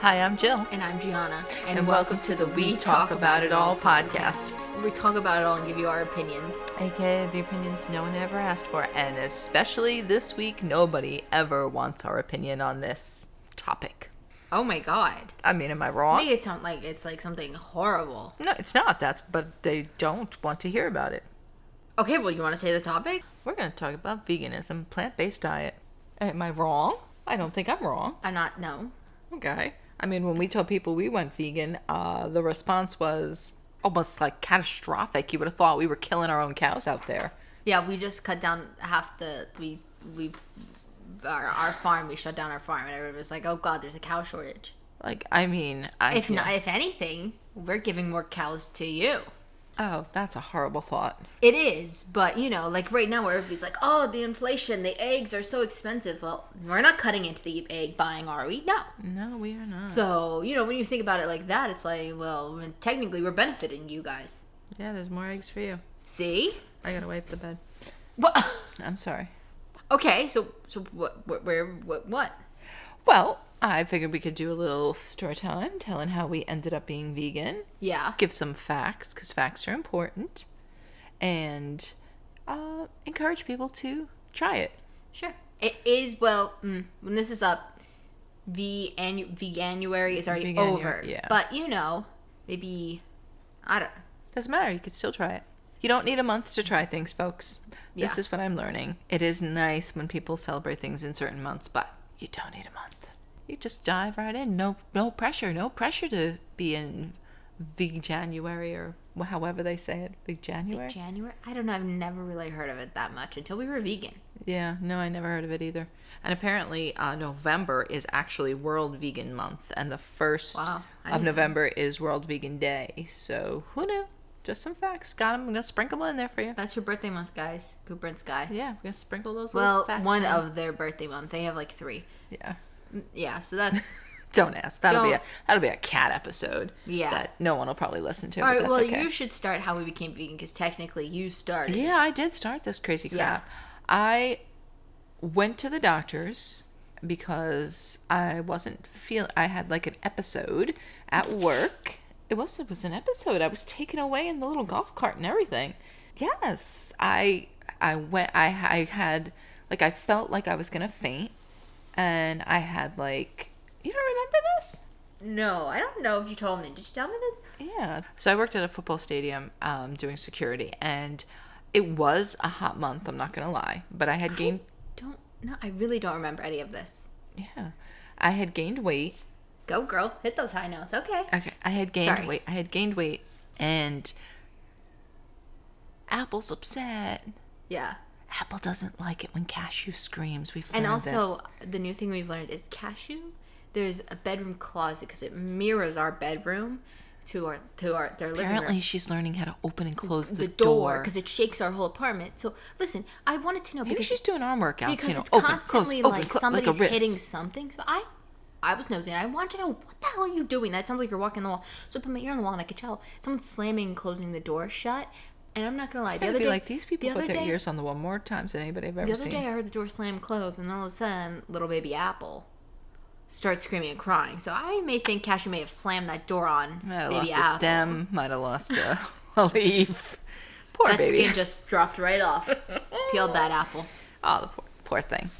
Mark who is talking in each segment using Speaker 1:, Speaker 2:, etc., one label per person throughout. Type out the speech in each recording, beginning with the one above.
Speaker 1: Hi, I'm Jill.
Speaker 2: And I'm Gianna.
Speaker 1: And welcome to the We Talk About It All podcast.
Speaker 2: We talk about it all and give you our opinions.
Speaker 1: AKA the opinions no one ever asked for. And especially this week, nobody ever wants our opinion on this topic.
Speaker 2: Oh my god.
Speaker 1: I mean, am I wrong?
Speaker 2: Make it sound like it's like something horrible.
Speaker 1: No, it's not. But they don't want to hear about it.
Speaker 2: Okay, well, you want to say the topic?
Speaker 1: We're going to talk about veganism, plant-based diet. Am I wrong? I don't think I'm wrong.
Speaker 2: I'm not, no.
Speaker 1: Okay. I mean, when we told people we went vegan, the response was almost like catastrophic. You would have thought we were killing our own cows out there.
Speaker 2: Yeah, we just cut down half our farm. We shut down our farm, and everybody was like, "Oh God, there's a cow shortage."
Speaker 1: Like, I mean,
Speaker 2: if anything, we're giving more cows to you.
Speaker 1: Oh, that's a horrible thought.
Speaker 2: It is, but you know, like right now where everybody's like, oh, the inflation, the eggs are so expensive. Well, we're not cutting into the egg buying, are we? No.
Speaker 1: No, we are not.
Speaker 2: So, you know, when you think about it like that, it's like, well, technically we're benefiting you guys.
Speaker 1: Yeah, there's more eggs for you.
Speaker 2: See?
Speaker 1: I gotta wipe the bed.
Speaker 2: What?
Speaker 1: I'm sorry.
Speaker 2: Okay, so what?
Speaker 1: Well, I figured we could do a little story time telling how we ended up being vegan.
Speaker 2: Yeah.
Speaker 1: Give some facts, because facts are important. And encourage people to try it.
Speaker 2: Sure. It is, well, when this is up, Veganuary is already over.
Speaker 1: Yeah.
Speaker 2: But, you know, maybe, I don't know.
Speaker 1: Doesn't matter. You could still try it. You don't need a month to try things, folks.
Speaker 2: Yeah.
Speaker 1: This is what I'm learning. It is nice when people celebrate things in certain months, but you don't need a month. You just dive right in. No pressure. No pressure to be in Veganuary or however they say it. Veganuary?
Speaker 2: Veganuary? I don't know. I've never really heard of it that much until we were vegan.
Speaker 1: Yeah. No, I never heard of it either. And apparently November is actually World Vegan Month. And the 1st of November is World Vegan Day. So who knew? Just some facts. Got them. I'm going to sprinkle them in there for you.
Speaker 2: That's your birthday month, guys. Cooper and Sky.
Speaker 1: Yeah. We're going to sprinkle those little facts
Speaker 2: one
Speaker 1: in.
Speaker 2: of their birthday month. They have like 3.
Speaker 1: Yeah.
Speaker 2: Yeah, so that's...
Speaker 1: Don't ask. That'll be a cat episode.
Speaker 2: Yeah.
Speaker 1: That no one will probably listen to.
Speaker 2: All right,
Speaker 1: but
Speaker 2: well,
Speaker 1: that's okay.
Speaker 2: you should start how we became vegan, because technically you started.
Speaker 1: Yeah, I did start this crazy crap.
Speaker 2: Yeah.
Speaker 1: I went to the doctor's because I wasn't I had like an episode at work. It was an episode. I was taken away in the little golf cart and everything. Yes. I went, I had, like, I felt like I was going to faint. And I had, like, you don't remember this?
Speaker 2: No, I don't know if you told me. Did you tell me this?
Speaker 1: Yeah. So I worked at a football stadium doing security. And it was a hot month, I'm not going to lie. But I had gained...
Speaker 2: I really don't remember any of this.
Speaker 1: Yeah. I had gained weight.
Speaker 2: Go, girl. Hit those high notes. Okay.
Speaker 1: Okay. I had gained weight. I had gained weight. And Apple's upset.
Speaker 2: Yeah.
Speaker 1: Apple doesn't like it when Cashew screams. We've
Speaker 2: and
Speaker 1: learned
Speaker 2: also, the new thing we've learned is Cashew, there's a bedroom closet because it mirrors our bedroom to their living room.
Speaker 1: Apparently, she's learning how to open and close the
Speaker 2: door because it shakes our whole apartment. So, listen, I wanted to know
Speaker 1: maybe she's doing arm workouts.
Speaker 2: Because it's
Speaker 1: open,
Speaker 2: constantly
Speaker 1: close,
Speaker 2: like
Speaker 1: open,
Speaker 2: somebody's
Speaker 1: like
Speaker 2: hitting something. So I was nosing. I wanted to know, what the hell are you doing? That sounds like you're walking the wall. So I put my ear on the wall and I could tell someone's slamming and closing the door shut. And I'm not gonna lie, the other day,
Speaker 1: like, these people put their ears on the wall more times than anybody I've ever seen.
Speaker 2: The other day, I heard the door slam close, and all of a sudden, little baby Apple starts screaming and crying. So I may think Cashew may have slammed that door on
Speaker 1: Might have
Speaker 2: baby
Speaker 1: lost
Speaker 2: Apple.
Speaker 1: a stem. Might have lost a leaf. Poor
Speaker 2: that
Speaker 1: baby.
Speaker 2: That skin just dropped right off. Peeled that apple.
Speaker 1: Oh, the poor thing.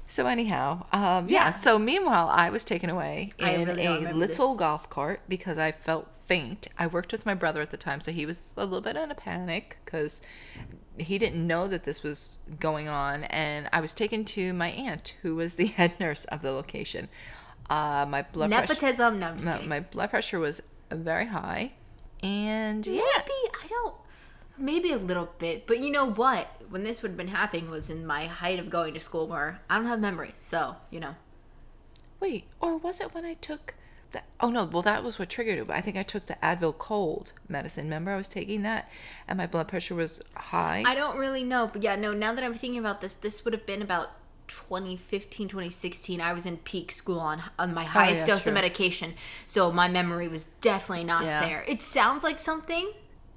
Speaker 1: So anyhow, yeah. So meanwhile, I was taken away in a little golf cart because I felt faint. I worked with my brother at the time, so he was a little bit in a panic because he didn't know that this was going on. And I was taken to my aunt, who was the head nurse of the location. My blood
Speaker 2: nepotism.
Speaker 1: pressure. No, my blood pressure was very high, and
Speaker 2: maybe a little bit. But you know what? When this would have been happening was in my height of going to school, where I don't have memories. So you know.
Speaker 1: Wait, or was it when I took? Oh no, well that was what triggered it. But I think I took the Advil cold medicine. Remember I was taking that and my blood pressure was high?
Speaker 2: I don't really know. But yeah, no, now that I'm thinking about this would have been about 2015, 2016. I was in peak school on my highest dose of medication. So my memory was definitely not there. It sounds like something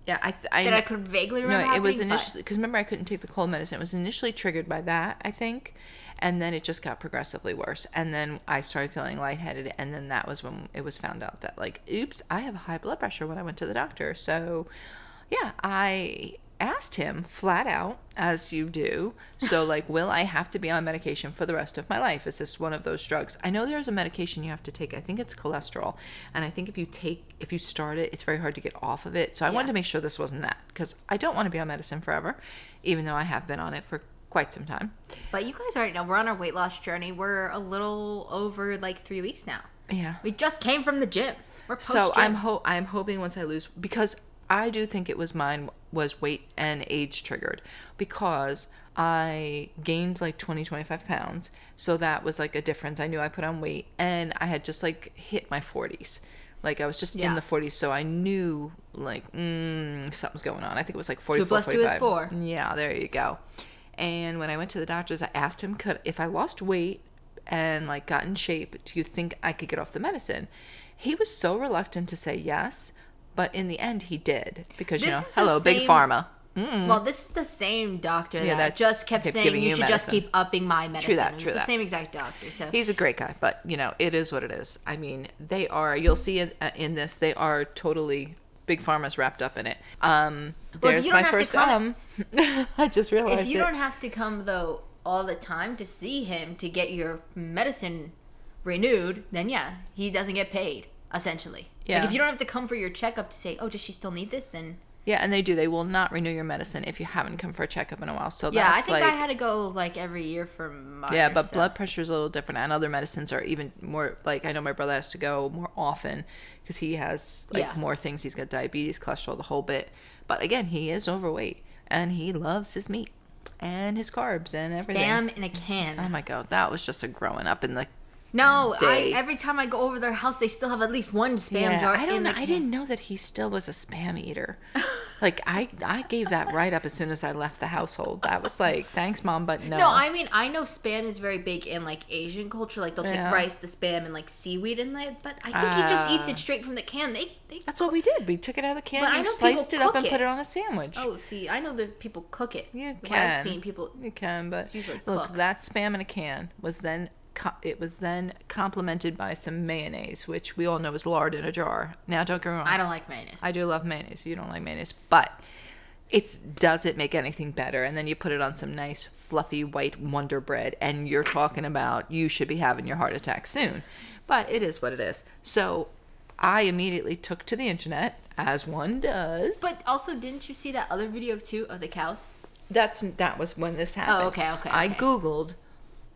Speaker 2: that I could vaguely remember.
Speaker 1: No, it was initially, because remember I couldn't take the cold medicine. It was initially triggered by that, I think. And then it just got progressively worse. And then I started feeling lightheaded. And then that was when it was found out that, like, oops, I have high blood pressure when I went to the doctor. So, yeah, I asked him flat out, as you do. So, like, will I have to be on medication for the rest of my life? Is this one of those drugs? I know there's a medication you have to take. I think it's cholesterol. And I think if you start it, it's very hard to get off of it. So I wanted to make sure this wasn't that, because I don't want to be on medicine forever, even though I have been on it for quite some time. But
Speaker 2: you guys already know we're on our weight loss journey. We're a little over like 3 weeks now.
Speaker 1: Yeah.
Speaker 2: We just came from the gym. We're post-gym.
Speaker 1: So I'm hoping once I lose, because I do think it was weight and age triggered, because I gained like 25 pounds. So that was like a difference. I knew I put on weight, and I had just like hit my 40s. Like I was just in the 40s. So I knew like, something's going on. I think it was like 44,
Speaker 2: 2 plus 2 is 4.
Speaker 1: Yeah, there you go. And when I went to the doctors, I asked him, if I lost weight and like got in shape, do you think I could get off the medicine? He was so reluctant to say yes, but in the end he did, because hello, big pharma.
Speaker 2: Well, this is the same doctor that just kept saying you should just keep upping my medicine. True that. The same exact doctor. So
Speaker 1: he's a great guy, but it is what it is. I mean, they are. You'll see it in this. They are totally. Big Pharma's wrapped up in it. There's my first I just realized
Speaker 2: if you don't have to come though all the time to see him to get your medicine renewed, then he doesn't get paid, essentially. Yeah. Like if you don't have to come for your checkup to say, oh, does she still need this? Then
Speaker 1: yeah, and they do. They will not renew your medicine if you haven't come for a checkup in a while. So
Speaker 2: I think I had to go like every year for mine.
Speaker 1: Yeah, but blood pressure is a little different, and other medicines are even more. Like I know my brother has to go more often because he has more things. He's got diabetes, cholesterol, the whole bit. But again, he is overweight, and he loves his meat and his carbs and everything.
Speaker 2: Spam in a can.
Speaker 1: Oh my god, that was just a growing up in the.
Speaker 2: No, every time I go over their house, they still have at least one spam jar.
Speaker 1: I didn't know that he still was a spam eater. Like I gave that right up as soon as I left the household. That was like, thanks, Mom, but no.
Speaker 2: No, I mean I know spam is very big in like Asian culture. Like they'll take rice, the spam, and like seaweed in it. But I think he just eats it straight from the can. They
Speaker 1: that's what we did. We took it out of the can, and sliced it up, and put it on a sandwich.
Speaker 2: Oh, see, I know that people cook it.
Speaker 1: You can.
Speaker 2: I've seen people.
Speaker 1: You can, but
Speaker 2: it's usually
Speaker 1: look, that spam in a can was then. It was then complemented by some mayonnaise, which we all know is lard in a jar. Now, don't get me wrong.
Speaker 2: I don't like mayonnaise.
Speaker 1: I do love mayonnaise. You don't like mayonnaise. But it doesn't make anything better. And then you put it on some nice, fluffy, white Wonder Bread, and you're talking about you should be having your heart attack soon. But it is what it is. So I immediately took to the internet, as one does.
Speaker 2: But also, didn't you see that other video, too, of the cows?
Speaker 1: That was when this happened.
Speaker 2: Oh, okay.
Speaker 1: I Googled...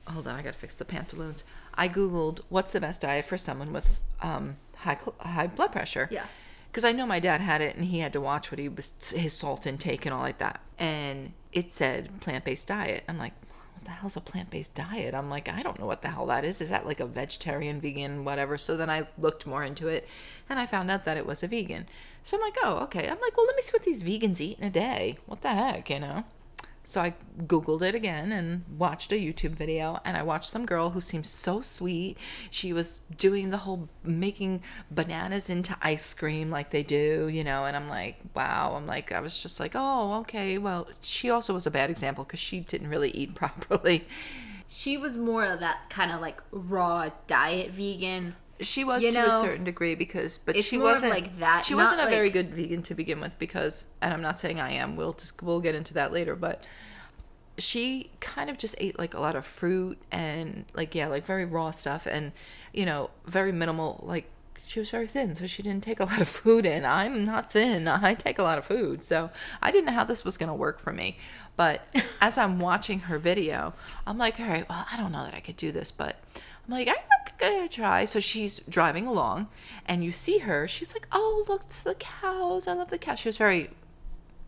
Speaker 1: Hold on, I gotta fix the pantaloons. I Googled what's the best diet for someone with high blood pressure.
Speaker 2: Yeah.
Speaker 1: Because I know my dad had it, and he had to watch what his salt intake and all like that. And it said plant-based diet. I'm like, what the hell's a plant-based diet? I'm like, I don't know what the hell that is. Is that like a vegetarian, vegan, whatever? So then I looked more into it, and I found out that it was a vegan. So I'm like, oh, okay. I'm like, well, let me see what these vegans eat in a day. What the heck, So I Googled it again and watched a YouTube video, and I watched some girl who seemed so sweet. She was doing the whole making bananas into ice cream like they do, and I'm like, wow. I was just like, oh, okay. Well, she also was a bad example because she didn't really eat properly.
Speaker 2: She was more of that kind of like raw diet vegan.
Speaker 1: She was to a certain degree but she wasn't
Speaker 2: like that.
Speaker 1: She wasn't a very good vegan to begin with because, and I'm not saying I am. We'll get into that later, but she kind of just ate like a lot of fruit and like very raw stuff and very minimal. Like she was very thin, so she didn't take a lot of food in. I'm not thin. I take a lot of food, so I didn't know how this was gonna work for me. But as I'm watching her video, I'm like, all right, well, I don't know that I could do this, but I'm like, I'm gonna try. So she's driving along, and you see her. She's like, oh, look, it's the cows. I love the cows. She was very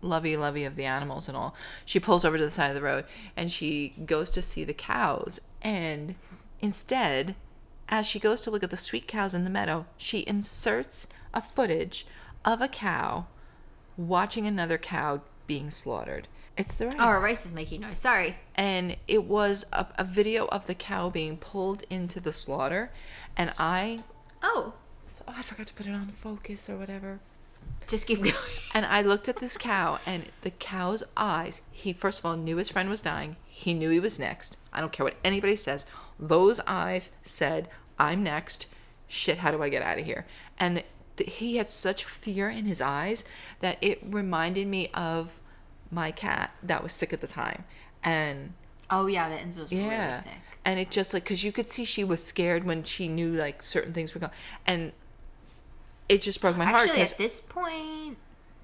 Speaker 1: lovey of the animals and all. She pulls over to the side of the road, and she goes to see the cows. And instead, as she goes to look at the sweet cows in the meadow, she inserts a footage of a cow watching another cow being slaughtered. It's the rice.
Speaker 2: Oh, our rice is making noise. Sorry.
Speaker 1: And it was a video of the cow being pulled into the slaughter. And I forgot to put it on focus or whatever.
Speaker 2: Just keep going.
Speaker 1: And I looked at this cow, and the cow's eyes, he first of all knew his friend was dying. He knew he was next. I don't care what anybody says. Those eyes said, I'm next. Shit, how do I get out of here? And he had such fear in his eyes that it reminded me of my cat that was sick at the time. And
Speaker 2: oh, yeah, Mittens was really sick.
Speaker 1: And it just, like, because you could see she was scared when she knew, like, certain things were going. And it just broke my heart.
Speaker 2: Actually, at this point,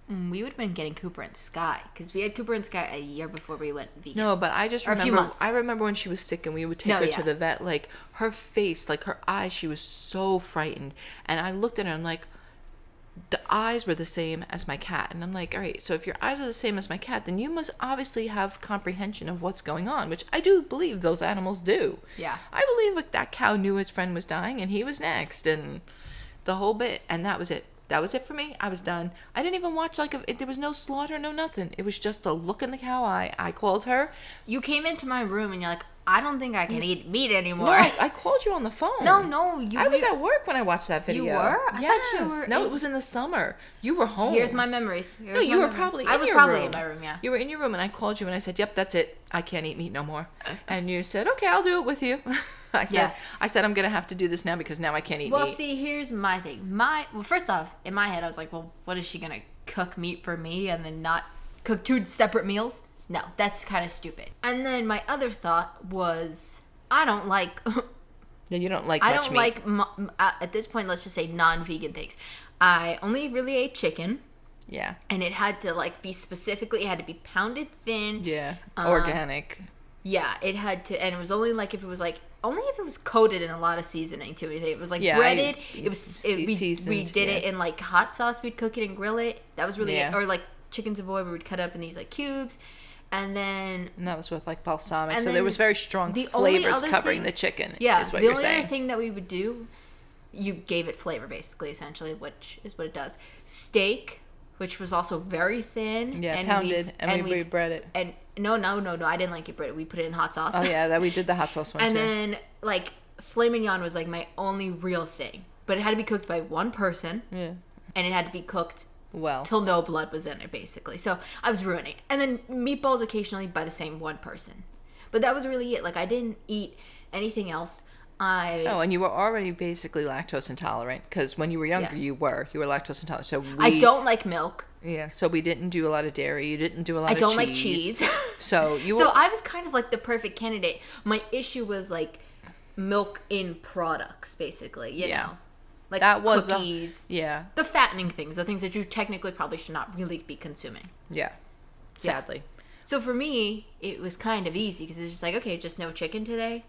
Speaker 2: we would have been getting Cooper and Sky, because we had Cooper and Sky a year before we went vegan.
Speaker 1: No, but I just remember,
Speaker 2: a few months.
Speaker 1: I remember when she was sick and we would take her to the vet, like, her face, like, her eyes, she was so frightened. And I looked at her and I'm like, the eyes were the same as my cat. And I'm like, all right, so if your eyes are the same as my cat, then you must obviously have comprehension of what's going on, which I do believe those animals do.
Speaker 2: Yeah.
Speaker 1: I believe, like, that cow knew his friend was dying and he was next, and the whole bit. And that was it. That was it for me. I was done. I didn't even watch, like, there was no slaughter, no nothing. It was just the look in the cow eye. I called her.
Speaker 2: You came into my room and you're like, I don't think I can eat meat anymore.
Speaker 1: No, I called you on the phone.
Speaker 2: No.
Speaker 1: I was at work when I watched that video.
Speaker 2: You were? I thought you were.
Speaker 1: No, it was in the summer. You were home.
Speaker 2: Here's my memories.
Speaker 1: No, you were probably in your room.
Speaker 2: I was probably in my room, yeah.
Speaker 1: You were in your room and I called you and I said, yep, that's it. I can't eat meat no more. And you said, okay, I'll do it with you. I said, I'm going to have to do this now because now I can't eat meat.
Speaker 2: Well, see, here's my thing. Well, first off, in my head, I was like, well, what is she going to cook meat for me and then not cook 2 separate meals? No, that's kind of stupid. And then my other thought was, I don't like...
Speaker 1: Yeah, you don't like much meat.
Speaker 2: I don't like, at this point, let's just say non-vegan things. I only really ate chicken.
Speaker 1: Yeah.
Speaker 2: And it had to, like, be specifically, it had to be pounded thin.
Speaker 1: Yeah, organic.
Speaker 2: Yeah, it had to, and it was only, like, if it was, like, only if it was coated in a lot of seasoning, too. It was, like, breaded. We did it in, like, hot sauce. We'd cook it and grill it. That was really it. Or, like, chicken savoy, we would cut up in these, like, cubes. And that was
Speaker 1: with, like, balsamic. So there was very strong flavors covering the chicken.
Speaker 2: Yeah,
Speaker 1: is what you're saying.
Speaker 2: The only other thing that we would do, you gave it flavor, basically, essentially, which is what it does. Steak, which was also very thin.
Speaker 1: Yeah, and pounded, and we bread it.
Speaker 2: And no, I didn't like it breaded. We put it in hot sauce.
Speaker 1: Oh, yeah, we did the hot sauce one,
Speaker 2: and then, like, filet mignon was, like, my only real thing. But it had to be cooked by one person. Yeah. And it had to be cooked... well, till no blood was in it, basically. So I was ruining it. And then meatballs occasionally by the same one person. But that was really it. Like, I didn't eat anything else.
Speaker 1: And you were already basically lactose intolerant, because when you were younger, you were lactose intolerant. So
Speaker 2: I don't like milk.
Speaker 1: Yeah, so we didn't do a lot of dairy. You didn't do a lot of cheese.
Speaker 2: I don't like cheese. So I was kind of like the perfect candidate. My issue was, like, milk in products, basically, you know. Like, that was cookies. The fattening things. The things that you technically probably should not really be consuming.
Speaker 1: Yeah. Sadly.
Speaker 2: Yeah. So for me, it was kind of easy, because it's just like, okay, just no chicken today?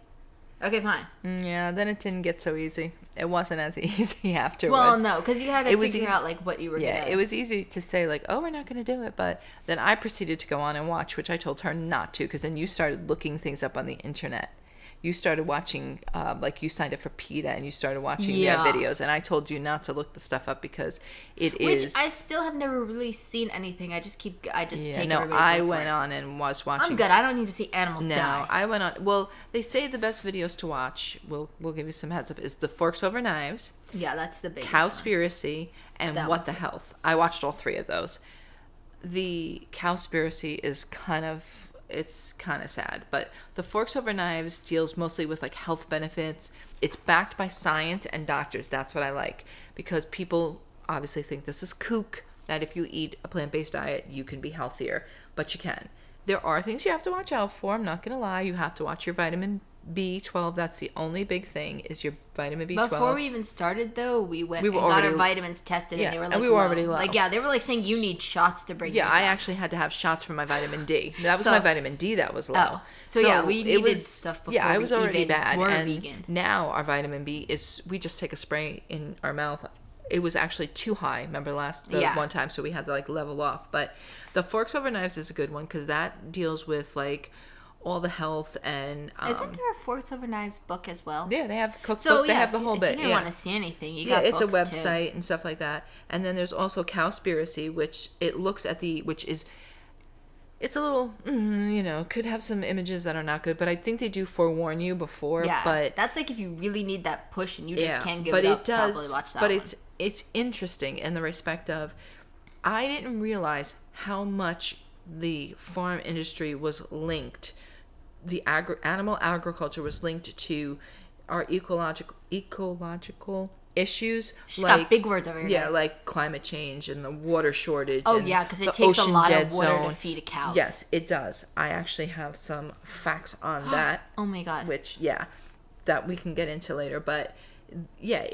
Speaker 2: Okay, fine.
Speaker 1: Yeah, then it didn't get so easy. It wasn't as easy afterwards.
Speaker 2: Well, no, because you had to figure out, like, what you were going to...
Speaker 1: Yeah, it was easy to say, like, oh, we're not going to do it. But then I proceeded to go on and watch, which I told her not to, because then you started looking things up on the internet. You started watching, like, you signed up for PETA and you started watching videos. And I told you not to look the stuff up because it is...
Speaker 2: Which I still have never really seen anything. I just take everybody's
Speaker 1: I went on and was watching...
Speaker 2: I'm good. I don't need to see animals die.
Speaker 1: No, I went on... Well, they say the best videos to watch, we'll give you some heads up, is the Forks Over Knives.
Speaker 2: Yeah, that's the biggest
Speaker 1: Cowspiracy, and What the Health. I watched all 3 of those. The Cowspiracy is kind of sad, but the Forks Over Knives deals mostly with, like, health benefits. It's backed by science and doctors. That's what I like, because people obviously think this is kook, that if you eat a plant-based diet you can be healthier, but you can. There are things you have to watch out for. I'm not gonna lie. You have to watch your vitamin B12. That's the only big thing, is your vitamin B12.
Speaker 2: Before we even started, though, we got our vitamins tested, and they were, like,
Speaker 1: and we were already low.
Speaker 2: Like, they were, like, saying you need shots to bring yourself.
Speaker 1: I actually had to have shots for my vitamin D. That was my vitamin D that was low.
Speaker 2: Oh. So we needed stuff before
Speaker 1: I was already bad. And
Speaker 2: vegan.
Speaker 1: Now our vitamin B is, we just take a spray in our mouth. It was actually too high, remember one time, so we had to, like, level off. But the Forks Over Knives is a good one, because that deals with, like, all the health and...
Speaker 2: Isn't there a Forks Over Knives book as well?
Speaker 1: Yeah, they have cookbook. They have the whole bit.
Speaker 2: If you didn't want to see anything, you got
Speaker 1: it's
Speaker 2: books,
Speaker 1: a website and stuff like that. And then there's also Cowspiracy, which it looks at it's a little, could have some images that are not good, but I think they do forewarn you before.
Speaker 2: Yeah,
Speaker 1: but
Speaker 2: that's like if you really need that push and you just can't give it up, probably watch that one.
Speaker 1: But it's interesting in the respect of I didn't realize how much the farm industry was linked. The animal agriculture was linked to our ecological issues.
Speaker 2: She's got big words over here.
Speaker 1: Yeah, like climate change and the water shortage.
Speaker 2: Oh, yeah, because it takes a lot of water to feed a cow.
Speaker 1: Yes, it does. I actually have some facts on that.
Speaker 2: Oh, my God.
Speaker 1: Which, yeah, that we can get into later. But, yeah,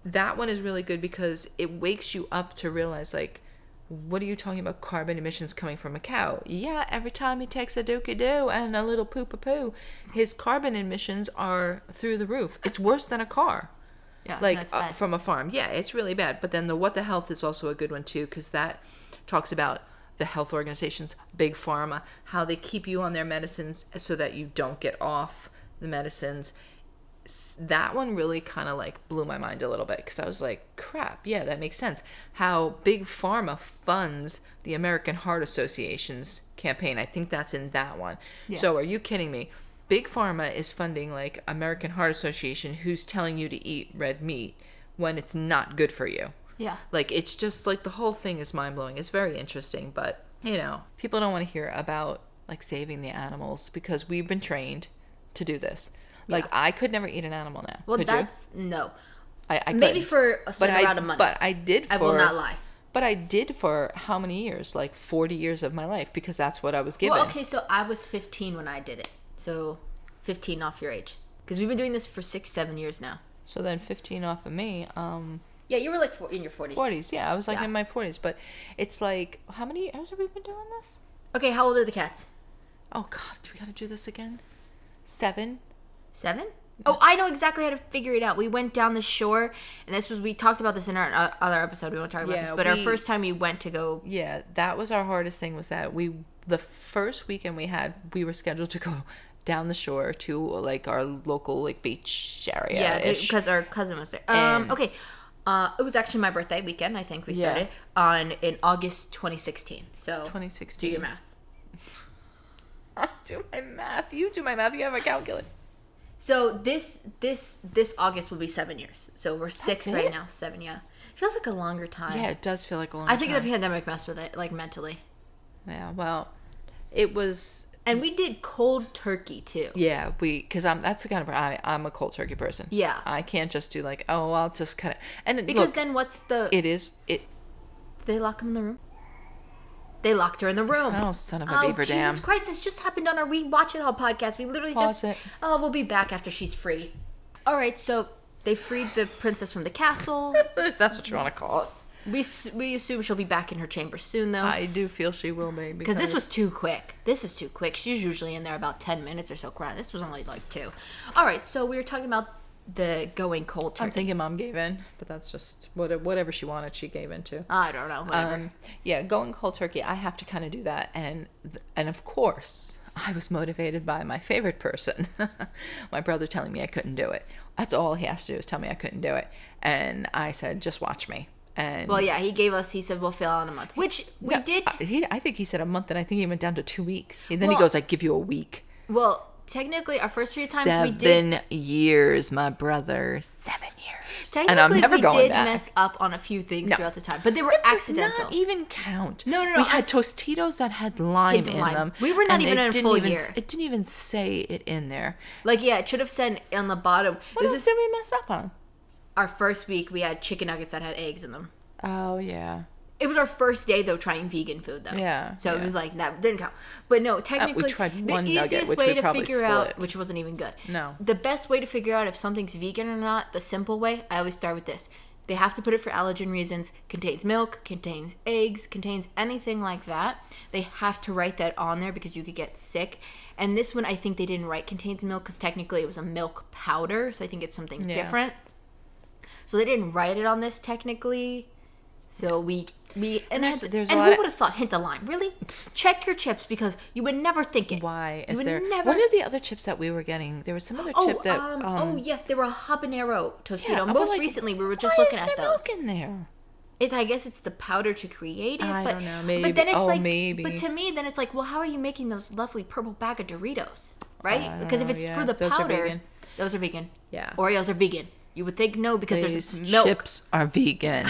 Speaker 1: that one is really good because it wakes you up to realize, like, what are you talking about carbon emissions coming from a cow? Yeah, every time he takes a dookie-doo and a little poo-poo, his carbon emissions are through the roof. It's worse than a car.
Speaker 2: Yeah,
Speaker 1: like from a farm. Yeah, it's really bad. But then the What the Health is also a good one too, because that talks about the health organizations, big pharma, how they keep you on their medicines so that you don't get off the medicines. That one really kind of like blew my mind a little bit because I was like, crap, yeah, that makes sense. How big pharma funds the American Heart Association's campaign. I think that's in that one. Yeah. So are you kidding me? Big pharma is funding like American Heart Association, who's telling you to eat red meat when it's not good for you.
Speaker 2: Yeah.
Speaker 1: Like, it's just like the whole thing is mind-blowing. It's very interesting, but you know, people don't want to hear about like saving the animals because we've been trained to do this. Like, yeah. I could never eat an animal now.
Speaker 2: Well,
Speaker 1: could
Speaker 2: that's...
Speaker 1: you?
Speaker 2: No.
Speaker 1: I
Speaker 2: maybe for a certain amount of money.
Speaker 1: But I did for...
Speaker 2: I will not lie.
Speaker 1: But I did for how many years? Like 40 years of my life because that's what I was given.
Speaker 2: Well, okay, so I was 15 when I did it. So 15 off your age. Because we've been doing this for 6-7 years now.
Speaker 1: So then 15 off of me.
Speaker 2: Yeah, you were like in your 40s.
Speaker 1: 40s, yeah. I was like in my 40s. But it's like, how many years have we been doing this?
Speaker 2: Okay, how old are the cats?
Speaker 1: Oh, God. Do we got to do this again? 7?
Speaker 2: 7? Oh, I know exactly how to figure it out. We went down the shore, and we talked about this in our other episode. We won't talk about this, but our first time we went to go.
Speaker 1: Yeah, that was our hardest thing. Was that the first weekend we were scheduled to go down the shore to like our local like beach area.
Speaker 2: Yeah, because our cousin was there. Okay, it was actually my birthday weekend. I think we started in August 2016. So
Speaker 1: 2016.
Speaker 2: Do your math.
Speaker 1: I do my math. You do my math. You have a calculator.
Speaker 2: So this August will be 7 years. So we're 6 right now. 7, yeah. Feels like a longer time.
Speaker 1: Yeah, it does feel like a longer time.
Speaker 2: I think the pandemic messed with it, like mentally.
Speaker 1: Yeah, well, it was...
Speaker 2: And we did cold turkey, too.
Speaker 1: Yeah, because that's the kind of... I'm a cold turkey person.
Speaker 2: Yeah.
Speaker 1: I can't just do like, oh, I'll just kind of... And
Speaker 2: because
Speaker 1: look,
Speaker 2: then what's the...
Speaker 1: Did
Speaker 2: they lock him in the room? They locked her in the room.
Speaker 1: Oh, son of a beaver dam.
Speaker 2: Jesus Christ, this just happened on our We Watch It All podcast. We literally
Speaker 1: Pause it.
Speaker 2: Oh, we'll be back after she's free. All right, so they freed the princess from the castle.
Speaker 1: If that's what you want to call it.
Speaker 2: We assume she'll be back in her chamber soon, though.
Speaker 1: I do feel she will be.
Speaker 2: Because this was too quick. She's usually in there about 10 minutes or so. This was only like 2. All right, so we were talking about the going cold turkey.
Speaker 1: I'm thinking Mom gave in, but that's just whatever she wanted, she gave in to.
Speaker 2: I don't know. Whatever.
Speaker 1: Yeah, going cold turkey, I have to kind of do that, and of course, I was motivated by my favorite person, my brother, telling me I couldn't do it. That's all he has to do is tell me I couldn't do it, and I said, just watch me. And
Speaker 2: well, yeah, he said we'll fail in a month, which we did.
Speaker 1: I think he said a month, and I think he went down to 2 weeks. And then he goes, I give you a week.
Speaker 2: Well. Technically, our first few times we did...
Speaker 1: 7 years, my brother. 7 years.
Speaker 2: Technically,
Speaker 1: and I'm never
Speaker 2: we
Speaker 1: going
Speaker 2: did
Speaker 1: back.
Speaker 2: Mess up on a few things throughout the time. But they were accidental.
Speaker 1: Does not even count.
Speaker 2: No.
Speaker 1: We had Tostitos that had lime in them.
Speaker 2: We were not even in a full year.
Speaker 1: It didn't even say it in there.
Speaker 2: Like, yeah, it should have said on the bottom.
Speaker 1: What else did we mess up on?
Speaker 2: Our first week, we had chicken nuggets that had eggs in them.
Speaker 1: Oh, yeah.
Speaker 2: It was our first day, though, trying vegan food, though.
Speaker 1: Yeah.
Speaker 2: So it was like, that didn't count. But no, technically,
Speaker 1: we tried one
Speaker 2: the
Speaker 1: nugget,
Speaker 2: easiest
Speaker 1: which
Speaker 2: way
Speaker 1: we
Speaker 2: to
Speaker 1: probably
Speaker 2: figure out,
Speaker 1: split.
Speaker 2: which wasn't even good.
Speaker 1: No.
Speaker 2: The best way to figure out if something's vegan or not, the simple way, I always start with this. They have to put it for allergen reasons. Contains milk, contains eggs, contains anything like that. They have to write that on there because you could get sick. And this one, I think they didn't write contains milk because technically it was a milk powder. So I think it's something different. So they didn't write it on this technically. So we and
Speaker 1: there's
Speaker 2: who
Speaker 1: would
Speaker 2: have thought hint of lime? Really? Check your chips because you would never think it.
Speaker 1: Why is there? What are the other chips that we were getting? There was some other chip that.
Speaker 2: Oh yes, there were a habanero Tostito.
Speaker 1: Yeah,
Speaker 2: Most recently, we were just looking at those.
Speaker 1: Why is there milk in there?
Speaker 2: I guess it's the powder to create it.
Speaker 1: I don't know. Maybe.
Speaker 2: But then it's like.
Speaker 1: Maybe.
Speaker 2: But to me, then it's like, well, how are you making those lovely purple bag of Doritos, right? Because if it's for the powder, those are vegan.
Speaker 1: Yeah.
Speaker 2: Oreos are vegan. You would think no because
Speaker 1: These
Speaker 2: there's milk.
Speaker 1: Chips are vegan.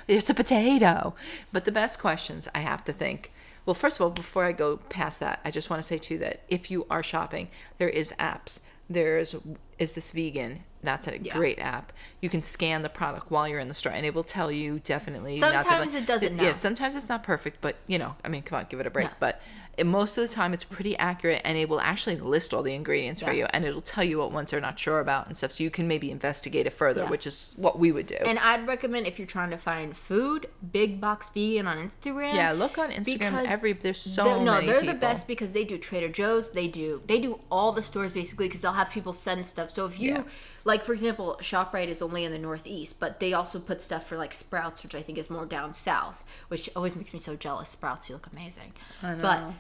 Speaker 1: It's a potato. But the best questions, I have to think. Well, first of all, before I go past that, I just want to say too that if you are shopping, there is apps. There's Is This Vegan? That's a great app. You can scan the product while you're in the store, and it will tell you definitely.
Speaker 2: Sometimes it doesn't know.
Speaker 1: Yeah, sometimes it's not perfect, but I mean, come on, give it a break. No. But most of the time, it's pretty accurate, and it will actually list all the ingredients for you, and it'll tell you what ones they're not sure about and stuff, so you can maybe investigate it further, which is what we would do.
Speaker 2: And I'd recommend, if you're trying to find food, Big Box Vegan on Instagram.
Speaker 1: Yeah, look on Instagram. There's so many
Speaker 2: they're
Speaker 1: people.
Speaker 2: The best because they do Trader Joe's. They do all the stores basically because they'll have people send stuff. So if you like, for example, ShopRite is only in the Northeast, but they also put stuff for like Sprouts, which I think is more down south, which always makes me so jealous. Sprouts, you look amazing.
Speaker 1: I know.
Speaker 2: But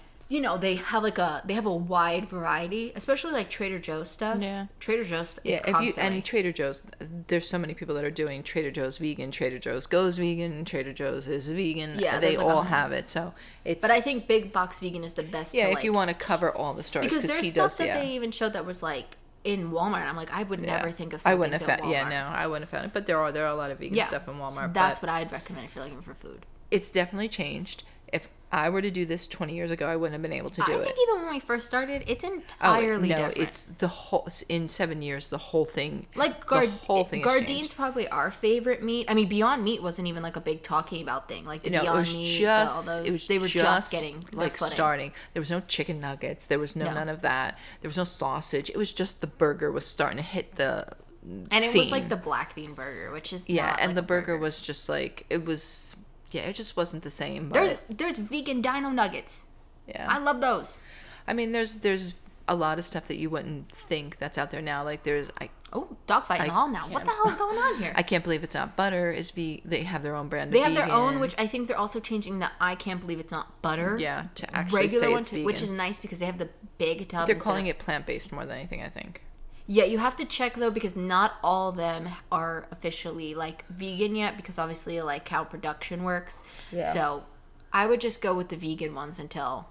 Speaker 2: they have a wide variety, especially like Trader Joe's stuff.
Speaker 1: Yeah.
Speaker 2: Trader Joe's is constantly.
Speaker 1: And Trader Joe's, there's so many people that are doing Trader Joe's vegan, Trader Joe's goes vegan, Trader Joe's is vegan. Yeah, they all have it. So it's.
Speaker 2: But I think Big Box Vegan is the best.
Speaker 1: Yeah, if you want to cover all the stores,
Speaker 2: because there's stuff that they even showed that was like in Walmart. And I'm like, I would never think of something. I wouldn't have found.
Speaker 1: Yeah, no, I wouldn't have found it. But there are a lot of vegan stuff in Walmart.
Speaker 2: So that's what I'd recommend if you're looking for food.
Speaker 1: It's definitely changed. If I were to do this 20 years ago, I wouldn't have been able to do it.
Speaker 2: I think even when we first started, it's entirely different.
Speaker 1: It's the whole, in 7 years, the whole thing.
Speaker 2: Like,
Speaker 1: the whole thing
Speaker 2: Gardine's probably our favorite meat. I mean, Beyond Meat wasn't even like a big talking about thing. Like the Beyond Meat, they were just getting
Speaker 1: like starting. There was no chicken nuggets. There was none of that. There was no sausage. It was just the burger was starting to hit the
Speaker 2: And it was like the black bean burger, which is not
Speaker 1: and
Speaker 2: like
Speaker 1: the burger was just like, it was... Yeah, it just wasn't the same.
Speaker 2: But there's vegan dino nuggets. Yeah, I love those.
Speaker 1: I mean, there's a lot of stuff that you wouldn't think that's out there now. Like
Speaker 2: dogfight and all now. What the hell's going on here?
Speaker 1: I can't believe it's not butter. They have their own brand.
Speaker 2: They have their own, which I think they're also changing the I can't believe it's not butter.
Speaker 1: Yeah, to actually say it's vegan,
Speaker 2: which is nice because they have the big tub.
Speaker 1: They're calling it plant-based more than anything, I think.
Speaker 2: Yeah, you have to check though because not all of them are officially like vegan yet because obviously like how production works. Yeah. So I would just go with the vegan ones until,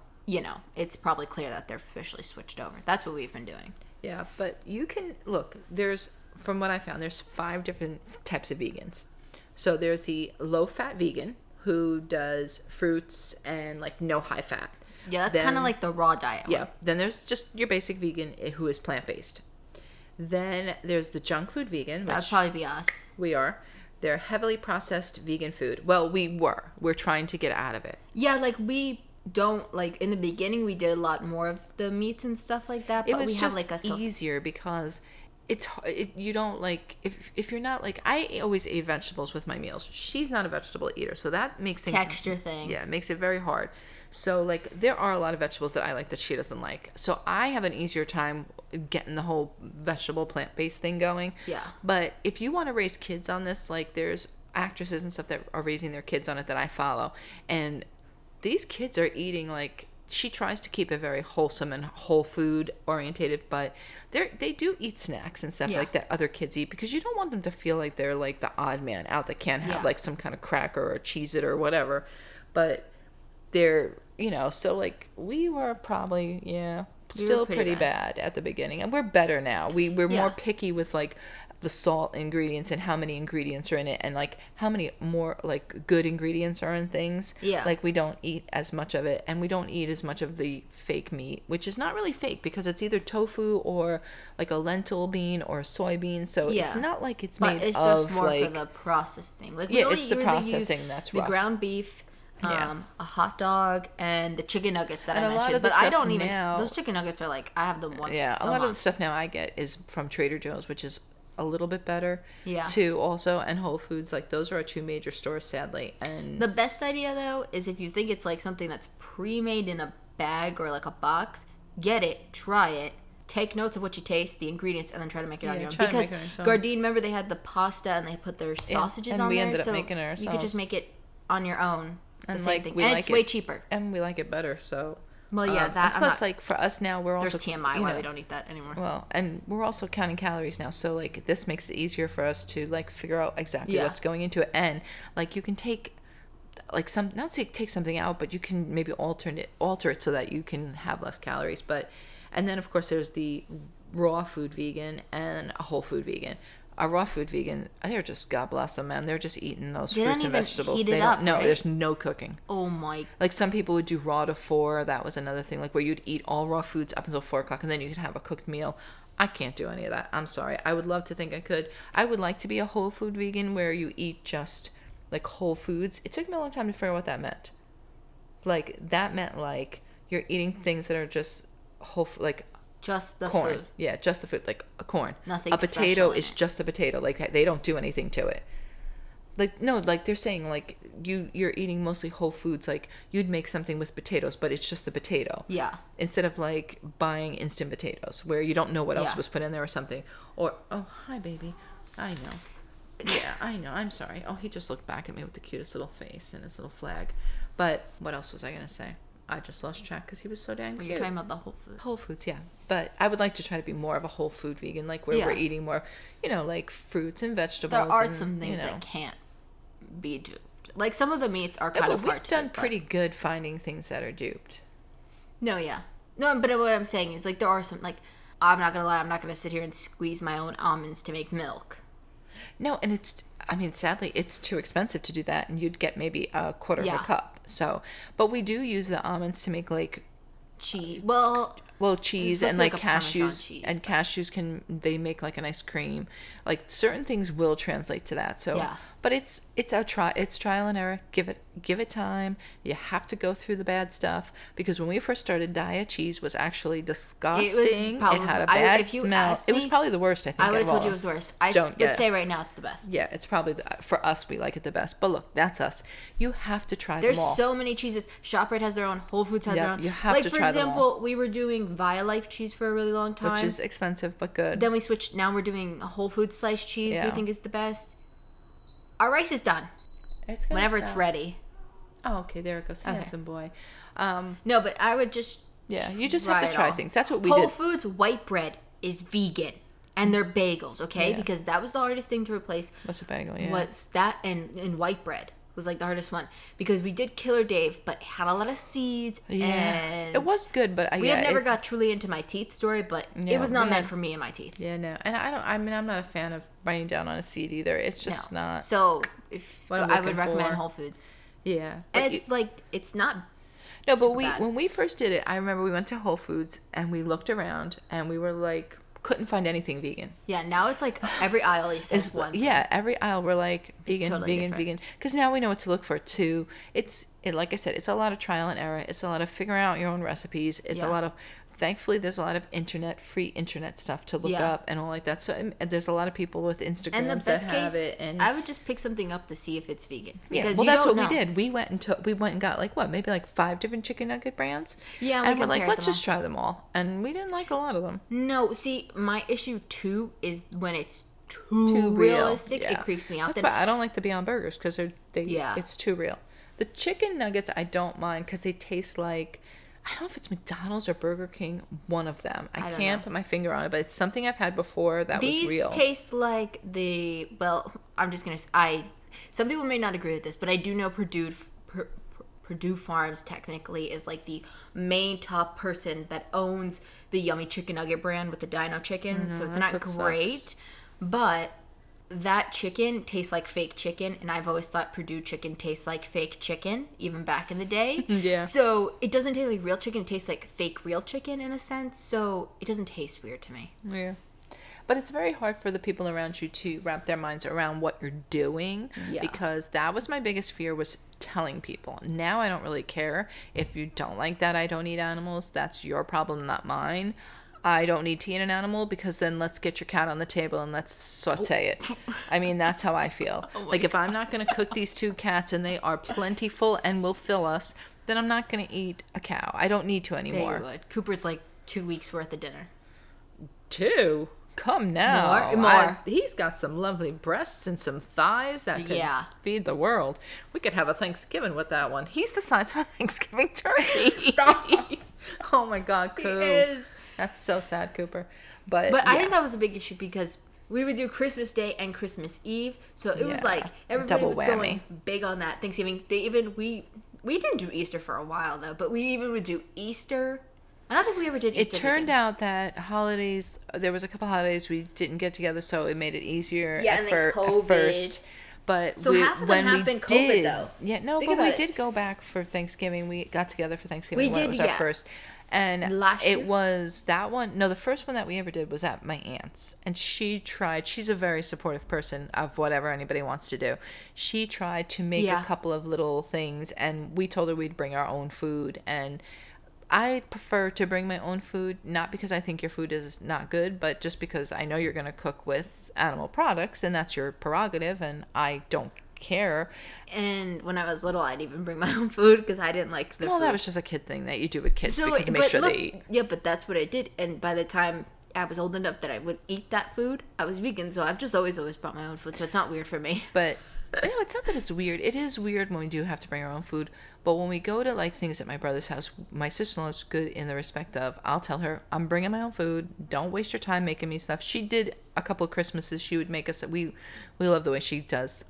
Speaker 2: it's probably clear that they're officially switched over. That's what we've been doing.
Speaker 1: Yeah, but you can look, from what I found, there's 5 different types of vegans. So there's the low-fat vegan who does fruits and like no high fat.
Speaker 2: Yeah, that's kind of like the raw diet one.
Speaker 1: Yeah. Then there's just your basic vegan who is plant-based. Then there's the junk food vegan.
Speaker 2: That'd probably be us.
Speaker 1: We are. They're heavily processed vegan food. Well, we're trying to get out of it.
Speaker 2: Yeah, like we don't, like in the beginning we did a lot more of the meats and stuff like that. But
Speaker 1: it was
Speaker 2: we
Speaker 1: just
Speaker 2: have like
Speaker 1: easier because you don't like, if you're not like, I always ate vegetables with my meals. She's not a vegetable eater, so that makes things...
Speaker 2: Texture thing.
Speaker 1: Yeah, it makes it very hard. So, like, there are a lot of vegetables that I like that she doesn't like. So, I have an easier time getting the whole vegetable plant-based thing going.
Speaker 2: Yeah.
Speaker 1: But if you want to raise kids on this, like, there's actresses and stuff that are raising their kids on it that I follow. And these kids are eating, like, she tries to keep it very wholesome and whole food orientated, but they do eat snacks and stuff like that other kids eat because you don't want them to feel like they're, like, the odd man out that can't have, like, some kind of cracker or Cheez-It or whatever. But they're... so like we were probably still pretty bad at the beginning, and we're better now. We're more picky with like the salt ingredients and how many ingredients are in it, and like how many more like good ingredients are in things. Yeah, like we don't eat as much of it, and we don't eat as much of the fake meat, which is not really fake because it's either tofu or like a lentil bean or a soybean. So it's not like it's made of,
Speaker 2: it's just more for the processed thing. Like
Speaker 1: it's the processing that's rough.
Speaker 2: The ground beef. A hot dog and the chicken nuggets that I mentioned, but I don't even. Those chicken nuggets are like I have them once.
Speaker 1: Yeah, a lot of the stuff now I get is from Trader Joe's, which is a little bit better. Yeah. Too also, and Whole Foods. Like those are our 2 major stores, sadly. And
Speaker 2: the best idea though is if you think it's like something that's pre-made in a bag or like a box, get it, try it. Take notes of what you taste, the ingredients, and then try to make it on your own. Because Gardein, remember they had the pasta and they put their sausages on there,
Speaker 1: and we ended up making it ourselves.
Speaker 2: You could just make it on your own.
Speaker 1: And
Speaker 2: the
Speaker 1: like
Speaker 2: same thing. And it's way cheaper.
Speaker 1: And we like it better, so...
Speaker 2: Well, yeah, that...
Speaker 1: plus, like, for us now, we're also...
Speaker 2: There's TMI why we don't eat that anymore.
Speaker 1: Well, and we're also counting calories now, so, like, this makes it easier for us to, like, figure out exactly what's going into it. And, like, you can take, like, not say take something out, but you can maybe alter it so that you can have less calories. But... And then, of course, there's the raw food vegan and a whole food vegan. A raw food vegan, they're just, God bless them, man. They're just eating those
Speaker 2: They
Speaker 1: fruits
Speaker 2: don't
Speaker 1: and
Speaker 2: even
Speaker 1: vegetables.
Speaker 2: heat
Speaker 1: They
Speaker 2: it
Speaker 1: don't.
Speaker 2: up,
Speaker 1: No,
Speaker 2: right?
Speaker 1: there's no cooking.
Speaker 2: Oh my.
Speaker 1: Like some people would do raw to 4. That was another thing. Like where you'd eat all raw foods up until 4 o'clock, and then you could have a cooked meal. I can't do any of that. I'm sorry. I would love to think I could. I would like to be a whole food vegan where you eat just like whole foods. It took me a long time to figure out what that meant. Like that meant like you're eating things that are just whole, like
Speaker 2: Just the
Speaker 1: corn.
Speaker 2: food.
Speaker 1: Yeah, just the food, like a corn.
Speaker 2: Nothing
Speaker 1: A potato
Speaker 2: special in
Speaker 1: is
Speaker 2: it.
Speaker 1: just a potato. Like they don't do anything to it. Like no, like they're saying like you're eating mostly whole foods. Like you'd make something with potatoes, but it's just the potato.
Speaker 2: Yeah.
Speaker 1: Instead of like buying instant potatoes where you don't know what else
Speaker 2: Yeah.
Speaker 1: was put in there or something. Or oh hi baby, I know. Yeah, I know. I'm sorry. Oh, he just looked back at me with the cutest little face and his little flag. But what else was I gonna say? I just lost track because he was so dang cute.
Speaker 2: You're talking about the whole food.
Speaker 1: Whole foods, yeah. But I would like to try to be more of a whole food vegan, like where
Speaker 2: Yeah.
Speaker 1: we're eating more, like fruits and vegetables.
Speaker 2: There are
Speaker 1: and,
Speaker 2: some things
Speaker 1: you know.
Speaker 2: that can't be duped. Like some of the meats are
Speaker 1: Yeah,
Speaker 2: kind
Speaker 1: but
Speaker 2: of hard
Speaker 1: we've
Speaker 2: to
Speaker 1: done
Speaker 2: do, but-
Speaker 1: pretty good finding things that are duped.
Speaker 2: No, yeah. No, but what I'm saying is like there are some like I'm not gonna lie, I'm not gonna sit here and squeeze my own almonds to make milk.
Speaker 1: No, and sadly, it's too expensive to do that, and you'd get maybe a quarter of
Speaker 2: Yeah.
Speaker 1: a cup. So, but we do use the almonds to make like,
Speaker 2: Cheese. Well,
Speaker 1: cheese
Speaker 2: supposed
Speaker 1: and
Speaker 2: to be
Speaker 1: like
Speaker 2: like a Parmesan
Speaker 1: cashews,
Speaker 2: cheese,
Speaker 1: and cashews they make like an ice cream. Like certain things will translate to that. So,
Speaker 2: Yeah.
Speaker 1: but it's trial and error. Give it time. You have to go through the bad stuff because when we first started, Daiya cheese was actually disgusting. It had a bad
Speaker 2: if you
Speaker 1: smell.
Speaker 2: asked
Speaker 1: It was
Speaker 2: me,
Speaker 1: probably the worst. I think
Speaker 2: I would have
Speaker 1: of
Speaker 2: told
Speaker 1: all.
Speaker 2: you it was worse. I
Speaker 1: Don't get
Speaker 2: would
Speaker 1: it.
Speaker 2: say right now it's the best.
Speaker 1: Yeah, it's probably for us. We like it the best. But look, that's us. You have to try
Speaker 2: There's
Speaker 1: them all.
Speaker 2: so many cheeses. ShopRite has their own. Whole Foods has
Speaker 1: Yeah,
Speaker 2: their own.
Speaker 1: you have
Speaker 2: like
Speaker 1: to
Speaker 2: for
Speaker 1: try them
Speaker 2: example, we were doing Violife cheese for a really long time.
Speaker 1: which is expensive but good.
Speaker 2: Then we switched. Now we're doing Whole Foods sliced cheese. We
Speaker 1: Yeah.
Speaker 2: think is the best. Our rice is done.
Speaker 1: It's gonna
Speaker 2: Whenever it's
Speaker 1: stop.
Speaker 2: ready.
Speaker 1: Oh, okay, there it goes.
Speaker 2: Okay.
Speaker 1: Handsome boy.
Speaker 2: No, but I would just.
Speaker 1: Yeah, you just have to
Speaker 2: it
Speaker 1: try
Speaker 2: all.
Speaker 1: things. That's what we
Speaker 2: Whole
Speaker 1: did.
Speaker 2: Foods white bread is vegan, and they're bagels. Okay,
Speaker 1: Yeah.
Speaker 2: because that was the hardest thing to replace.
Speaker 1: What's a bagel? Yeah.
Speaker 2: Was that and white bread was like the hardest one because we did Killer Dave, but it had a lot of seeds.
Speaker 1: Yeah.
Speaker 2: And
Speaker 1: It was good, but
Speaker 2: We have never got truly into my teeth story, but it was not
Speaker 1: yeah.
Speaker 2: meant for me and my teeth.
Speaker 1: Yeah, no. And I'm not a fan of biting down on a seed either. It's just
Speaker 2: No.
Speaker 1: not.
Speaker 2: So if
Speaker 1: What I'm
Speaker 2: I would
Speaker 1: looking
Speaker 2: recommend
Speaker 1: for.
Speaker 2: Whole Foods,
Speaker 1: Yeah.
Speaker 2: and
Speaker 1: but
Speaker 2: it's like it's not.
Speaker 1: no, but
Speaker 2: super bad.
Speaker 1: when we first did it, I remember we went to Whole Foods and we looked around and we were like, couldn't find anything vegan.
Speaker 2: Yeah, now it's like every aisle says
Speaker 1: It's
Speaker 2: one.
Speaker 1: yeah, every aisle we're like vegan,
Speaker 2: totally
Speaker 1: vegan,
Speaker 2: different.
Speaker 1: vegan. Because now we know what to look for too. Like I said, it's a lot of trial and error. It's a lot of figuring out your own recipes. It's a
Speaker 2: Yeah.
Speaker 1: lot of. Thankfully, there's a lot of free internet stuff to look
Speaker 2: Yeah.
Speaker 1: up and all like that. So and there's a lot of people with
Speaker 2: And the
Speaker 1: Instagrams
Speaker 2: best
Speaker 1: that have
Speaker 2: case,
Speaker 1: it. And
Speaker 2: I would just pick something up to see if it's vegan.
Speaker 1: yeah,
Speaker 2: Because
Speaker 1: well,
Speaker 2: you
Speaker 1: that's
Speaker 2: don't
Speaker 1: what we
Speaker 2: know.
Speaker 1: did. We went and got like maybe like 5 different chicken nugget brands.
Speaker 2: Yeah, we
Speaker 1: and we're like,
Speaker 2: compared
Speaker 1: let's
Speaker 2: them
Speaker 1: just try them all. And we didn't like a lot of them.
Speaker 2: No, see, my issue too is when it's too,
Speaker 1: Too real.
Speaker 2: realistic.
Speaker 1: Yeah.
Speaker 2: It creeps me out.
Speaker 1: That's
Speaker 2: Then
Speaker 1: why I don't like the Beyond Burgers because
Speaker 2: Yeah.
Speaker 1: it's too real. The chicken nuggets I don't mind because they taste like I don't know if it's McDonald's or Burger King. One of them. I
Speaker 2: don't
Speaker 1: can't
Speaker 2: know.
Speaker 1: put my finger on it, but it's something I've had before that
Speaker 2: these
Speaker 1: was real.
Speaker 2: taste like I'm just gonna. Some people may not agree with this, but I do know Purdue Farms technically is like the main top person that owns the Yummy Chicken Nugget brand with the Dino chicken. So it's not
Speaker 1: that's what
Speaker 2: great,
Speaker 1: sucks.
Speaker 2: but that chicken tastes like fake chicken, and I've always thought Purdue chicken tastes like fake chicken, even back in the day.
Speaker 1: Yeah.
Speaker 2: So it doesn't taste like real chicken; it tastes like fake real chicken in a sense. So it doesn't taste weird to me.
Speaker 1: Yeah. But it's very hard for the people around you to wrap their minds around what you're doing
Speaker 2: Yeah.
Speaker 1: because that was my biggest fear was telling people. Now I don't really care. If you don't like that I don't eat animals, that's your problem, not mine. I don't need to eat an animal because then let's get your cat on the table and let's saute it. I mean, that's how I feel. Like if I'm not going to cook these 2 cats and they are plentiful and will fill us, then I'm not going to eat a cow. I don't need to anymore.
Speaker 2: They would. Cooper's like 2 weeks worth of dinner.
Speaker 1: 2? Come now.
Speaker 2: More.
Speaker 1: He's got some lovely breasts and some thighs that could feed the world. We could have a Thanksgiving with that one. He's the size of a Thanksgiving turkey. Oh my God, Coop.
Speaker 2: He is.
Speaker 1: That's so sad, Cooper. But
Speaker 2: I
Speaker 1: yeah.
Speaker 2: think that was a big issue because we would do Christmas Day and Christmas Eve, so it was
Speaker 1: Yeah.
Speaker 2: like everybody
Speaker 1: Double
Speaker 2: was
Speaker 1: whammy.
Speaker 2: going big on that Thanksgiving. We didn't do Easter for a while though, but we even would do Easter. I don't think we ever did Easter
Speaker 1: It turned
Speaker 2: vegan.
Speaker 1: out that holidays, there was a couple holidays we didn't get together, so it made it easier
Speaker 2: and then COVID.
Speaker 1: at first. But
Speaker 2: so half of them have been COVID, though.
Speaker 1: Yeah, no, but we did go back for Thanksgiving. We got together for Thanksgiving.
Speaker 2: We did,
Speaker 1: It was our first. And
Speaker 2: last year?
Speaker 1: it was that one. No, the first one that we ever did was at my aunt's. And she tried, she's a very supportive person of whatever anybody wants to do. She tried to make a couple of little things, and we told her we'd bring our own food. And I prefer to bring my own food, not because I think your food is not good, but just because I know you're going to cook with animal products, and that's your prerogative, and I don't care.
Speaker 2: And when I was little, I'd even bring my own food because I didn't like the food.
Speaker 1: That was just a kid thing that you do with kids because to make sure they eat.
Speaker 2: Yeah, but that's what I did. And by the time I was old enough that I would eat that food, I was vegan. So I've just always brought my own food. So it's not weird for me.
Speaker 1: But it's not that it's weird. It is weird when we do have to bring our own food. But when we go to like things at my brother's house, my sister-in-law is good in the respect of, I'll tell her, I'm bringing my own food. Don't waste your time making me stuff. She did a couple of Christmases. She would make us. We love the way she does.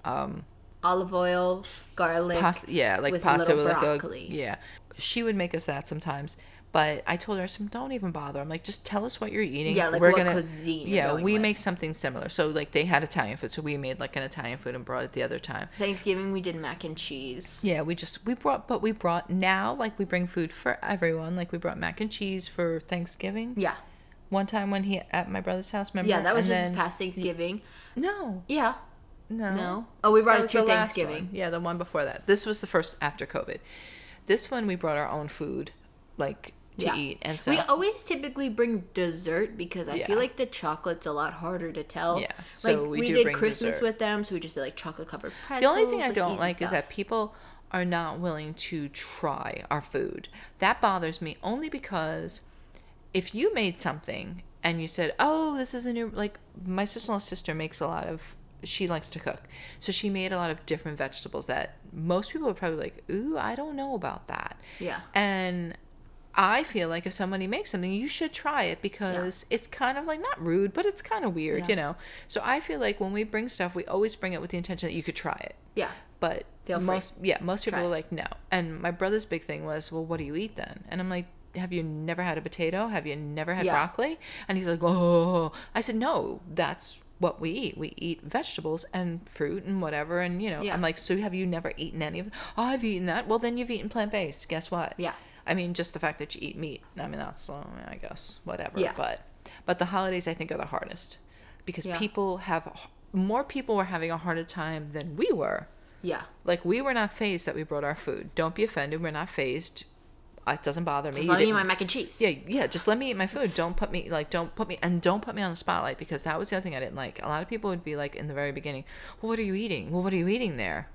Speaker 2: Olive oil, garlic,
Speaker 1: like
Speaker 2: with
Speaker 1: pasta
Speaker 2: little
Speaker 1: with
Speaker 2: broccoli.
Speaker 1: She would make us that sometimes. But I told her, don't even bother. I'm like, just tell us what you're eating.
Speaker 2: Yeah, like what cuisine you're going
Speaker 1: we
Speaker 2: with.
Speaker 1: make something similar. So like they had Italian food, so we made like an Italian food and brought it the other time.
Speaker 2: Thanksgiving we did mac and cheese.
Speaker 1: Yeah, we brought now, like we bring food for everyone. Like we brought mac and cheese for Thanksgiving.
Speaker 2: Yeah.
Speaker 1: One time when he at my brother's house, remember?
Speaker 2: Yeah, that was just past Thanksgiving.
Speaker 1: No.
Speaker 2: Yeah.
Speaker 1: No.
Speaker 2: Oh, we brought it to Thanksgiving.
Speaker 1: Yeah, the one before that. This was the first after COVID. This one we brought our own food, like to eat and stuff.
Speaker 2: We always typically bring dessert because I feel like the chocolate's a lot harder to tell.
Speaker 1: Yeah, so
Speaker 2: like
Speaker 1: we
Speaker 2: did
Speaker 1: bring
Speaker 2: Christmas
Speaker 1: dessert
Speaker 2: with them, so we just did like chocolate covered pretzels.
Speaker 1: The only thing I don't like
Speaker 2: stuff.
Speaker 1: is that people are not willing to try our food. That bothers me only because if you made something and you said, "Oh, this is a new," like my sister-in-law's sister makes a lot of. She likes to cook, so she made a lot of different vegetables that most people are probably like, "Ooh, I don't know about that."
Speaker 2: Yeah,
Speaker 1: and I feel like if somebody makes something, you should try it because it's kind of like not rude, but it's kind of weird, you know. So I feel like when we bring stuff, we always bring it with the intention that you could try it.
Speaker 2: Yeah,
Speaker 1: but most people are like no. And my brother's big thing was, well, what do you eat then? And I'm like, have you never had a potato? Have you never had broccoli? And he's like, oh. I said, no, that's what we eat. We eat vegetables and fruit and whatever. And, you know, I'm like, so have you never eaten any of it? Oh, I've eaten that. Well, then you've eaten plant-based. Guess what?
Speaker 2: Yeah.
Speaker 1: I mean, just the fact that you eat meat. I mean, that's, I guess, whatever.
Speaker 2: Yeah.
Speaker 1: But the holidays, I think, are the hardest. Because more people were having a harder time than we were.
Speaker 2: Yeah.
Speaker 1: Like, we were not phased that we brought our food. Don't be offended. We're not phased. It doesn't bother me.
Speaker 2: Just let me eat my mac and cheese.
Speaker 1: Yeah. Just let me eat my food. Don't put me on the spotlight, because that was the other thing I didn't like. A lot of people would be like in the very beginning, well, what are you eating? Well, what are you eating there?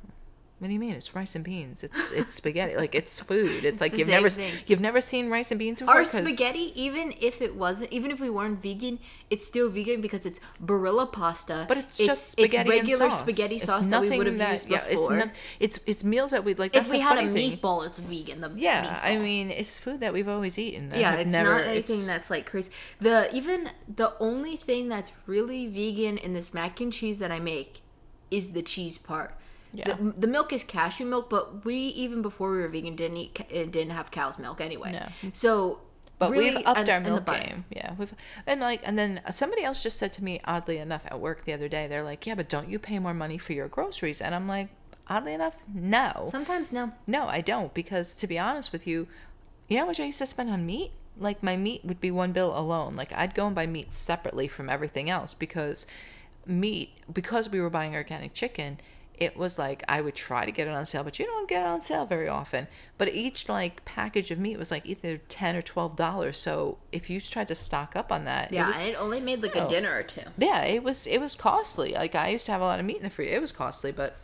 Speaker 1: What do you mean? It's rice and beans. It's spaghetti. Like, it's food. It's like you've never seen rice and beans before.
Speaker 2: Our spaghetti, even if we weren't vegan, it's still vegan because it's Barilla pasta.
Speaker 1: But it's just spaghetti
Speaker 2: it's regular
Speaker 1: and sauce.
Speaker 2: spaghetti sauce that we would have used before.
Speaker 1: It's meals that we'd like. That's
Speaker 2: if we
Speaker 1: the
Speaker 2: had a
Speaker 1: funny thing.
Speaker 2: meatball, it's vegan.
Speaker 1: Meatball. I mean, it's food that we've always eaten.
Speaker 2: It's not anything that's like crazy. The only thing that's really vegan in this mac and cheese that I make is the cheese part. Yeah. The milk is cashew milk, but we, even before we were vegan, didn't have cow's milk anyway. No. So,
Speaker 1: but
Speaker 2: really,
Speaker 1: we've upped our milk game. Yeah, and then somebody else just said to me, oddly enough, at work the other day, they're like, "Yeah, but don't you pay more money for your groceries?" And I'm like, oddly enough, no.
Speaker 2: Sometimes no.
Speaker 1: No, I don't, because to be honest with you, you know how much I used to spend on meat? Like, my meat would be one bill alone. Like, I'd go and buy meat separately from everything else because we were buying organic chicken. It was like I would try to get it on sale, but you don't get it on sale very often. But each like package of meat was like either $10 or $12. So if you tried to stock up on that,
Speaker 2: and it only made like a dinner or two.
Speaker 1: Yeah, it was costly. Like, I used to have a lot of meat in the freezer. It was costly, but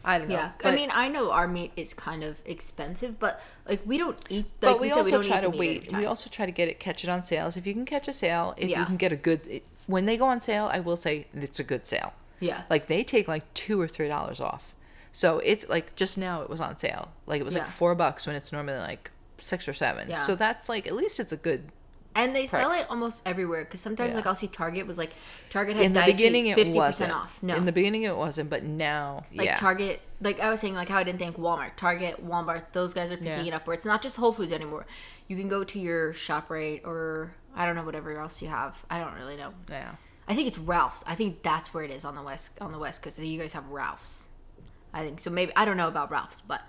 Speaker 1: I don't know.
Speaker 2: Yeah, I mean, I know our meat is kind of expensive, but like we don't eat. Like
Speaker 1: but we
Speaker 2: also
Speaker 1: try to wait. We also try to catch it on sales. If you can catch a sale, if you can get a good. When they go on sale, I will say it's a good sale.
Speaker 2: Yeah.
Speaker 1: Like, they take like $2 or $3 off. So it's like, just now it was on sale. Like, it was like $4 when it's normally like $6 or $7. Yeah. So that's like, at least it's a good
Speaker 2: And they sell
Speaker 1: price.
Speaker 2: it almost everywhere. Because sometimes,
Speaker 1: Yeah.
Speaker 2: like, I'll see Target was like, Target had
Speaker 1: In the
Speaker 2: diet
Speaker 1: beginning,
Speaker 2: cheese
Speaker 1: it
Speaker 2: 50%
Speaker 1: wasn't.
Speaker 2: off. No.
Speaker 1: In the beginning, it wasn't, but now,
Speaker 2: Like,
Speaker 1: yeah.
Speaker 2: Target, like, I was saying, like, how I didn't think Walmart, Target, Walmart, those guys are picking it up. Where it's not just Whole Foods anymore. You can go to your ShopRite or, I don't know, whatever else you have. I don't really know.
Speaker 1: Yeah.
Speaker 2: I think it's Ralph's. I think that's where it is on the West Coast. You guys have Ralph's. I think so. Maybe I don't know about Ralph's, but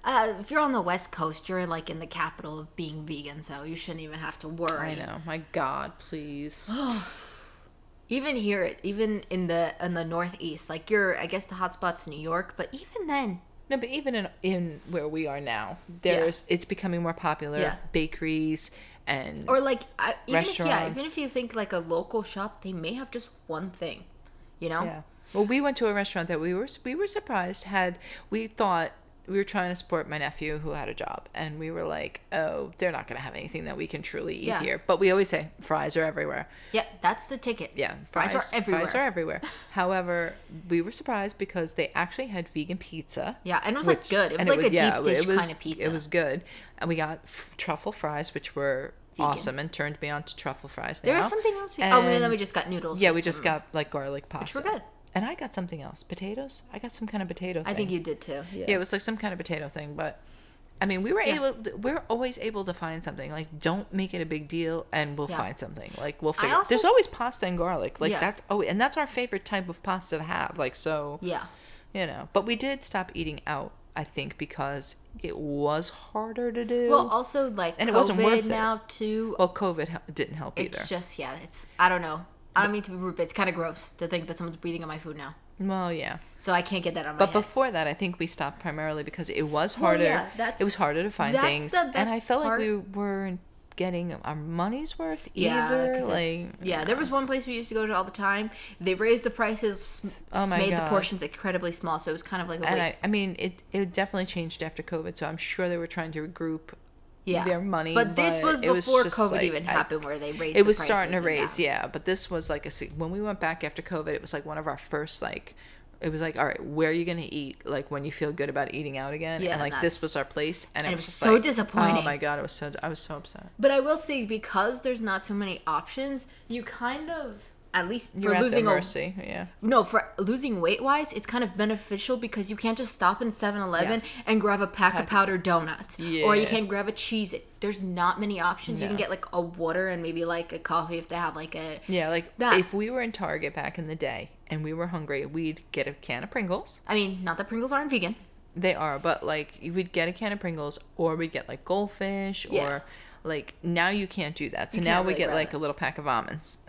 Speaker 2: if you're on the West Coast, you're like in the capital of being vegan, so you shouldn't even have to worry.
Speaker 1: I know. My God, please.
Speaker 2: Even here, even in the Northeast, like I guess the hotspot's New York, but even then,
Speaker 1: No, but even in where we are now, it's becoming more popular.
Speaker 2: Yeah.
Speaker 1: Bakeries and
Speaker 2: or like even
Speaker 1: restaurants.
Speaker 2: if you think like a local shop, they may have just one thing, you know.
Speaker 1: Yeah. Well, we went to a restaurant that we were surprised we thought we were trying to support my nephew who had a job, and we were like, oh, they're not going to have anything that we can truly eat here. But we always say fries are everywhere.
Speaker 2: Yeah, that's the ticket.
Speaker 1: Yeah,
Speaker 2: fries are everywhere.
Speaker 1: Fries are everywhere. However, we were surprised because they actually had vegan pizza.
Speaker 2: Yeah, and it was like good. It was like a deep dish kind of pizza.
Speaker 1: It was good, and we got truffle fries, which were
Speaker 2: vegan.
Speaker 1: Awesome, and turned me on to truffle fries.
Speaker 2: There was something else. And then we just got noodles.
Speaker 1: Yeah, we just got like garlic pasta,
Speaker 2: which were good.
Speaker 1: And I got something else. Potatoes? I got some kind of potato thing.
Speaker 2: I think you did too.
Speaker 1: Yeah, it was like some kind of potato thing. But, I mean, we're always able to find something. Like, don't make it a big deal and we'll find something. Like, we'll figure there's always pasta and garlic. Like, and that's our favorite type of pasta to have. Like, so, you know. But we did stop eating out, I think, because it was harder to do.
Speaker 2: Well, also, like,
Speaker 1: and
Speaker 2: COVID
Speaker 1: it wasn't worth
Speaker 2: now, too.
Speaker 1: Well, COVID didn't help either.
Speaker 2: It's just, I don't know. I don't mean to be rude, but it's kind of gross to think that someone's breathing on my food now.
Speaker 1: Well, yeah.
Speaker 2: So I can't get that on my
Speaker 1: But
Speaker 2: head.
Speaker 1: before that, I think we stopped primarily because it was harder. It was harder to find things.
Speaker 2: The best
Speaker 1: and I felt
Speaker 2: part.
Speaker 1: like we weren't getting our money's worth
Speaker 2: either.
Speaker 1: Like,
Speaker 2: there was one place we used to go to all the time. They raised the prices, made the portions incredibly small, so it was kind of like a waste.
Speaker 1: I mean, it definitely changed after COVID, so I'm sure they were trying to regroup their money.
Speaker 2: But this was before COVID even happened, where they raised.
Speaker 1: It was starting to raise, but this was like when we went back after COVID, it was like one of our first like. It was like, all right, where are you going to eat? Like when you feel good about eating out again, and like this was our place, and it was
Speaker 2: so
Speaker 1: like,
Speaker 2: disappointing.
Speaker 1: Oh my God, I was so upset.
Speaker 2: But I will say, because there's not so many options, you kind of. At least for
Speaker 1: You're
Speaker 2: losing
Speaker 1: at their mercy,
Speaker 2: for losing weight wise, it's kind of beneficial because you can't just stop in 7-Eleven and grab a pack of powdered donuts, or you can't grab a cheese. There's not many options. You can get like a water and maybe like a coffee if they have like a
Speaker 1: if we were in Target back in the day and we were hungry, we'd get a can of Pringles.
Speaker 2: I mean, not that Pringles aren't vegan.
Speaker 1: They are, but like we'd get a can of Pringles, or we'd get like goldfish, or. Like, now you can't do that. So now we get, like, a little pack of almonds.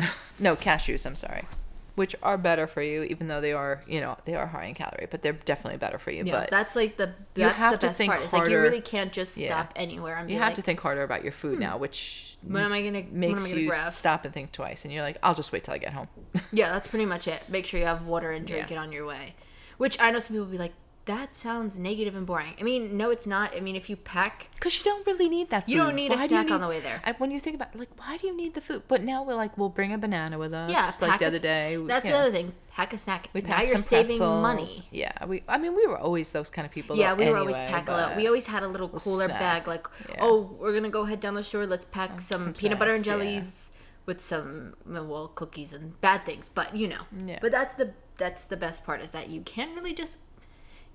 Speaker 1: No, cashews, I'm sorry. Which are better for you, even though they are, they are high in calorie. But they're definitely better for you.
Speaker 2: Yeah,
Speaker 1: but
Speaker 2: that's, like, the best part. It's like, you really can't just stop anywhere. And
Speaker 1: you have to think harder about your food now, which
Speaker 2: makes you grab?
Speaker 1: Stop and think twice. And you're like, I'll just wait till I get home.
Speaker 2: Yeah, that's pretty much it. Make sure you have water and drink it on your way. Which I know some people will be like, that sounds negative and boring. I mean, no, it's not. I mean, if you pack...
Speaker 1: Because you don't really need that food.
Speaker 2: You don't need a snack on the way there.
Speaker 1: When you think about it, like, why do you need the food? But now we'll bring a banana with us. Yeah, like the other day.
Speaker 2: That's the other thing. Pack a snack.
Speaker 1: Now you're saving money. Yeah, we were always those kind of people.
Speaker 2: Yeah, we were always pack a lot. We always had a little cooler bag. Like, we're going to go head down the store. Let's pack some peanut butter and jellies with some, cookies and bad things. But, Yeah. But that's the best part, is that you can't really just...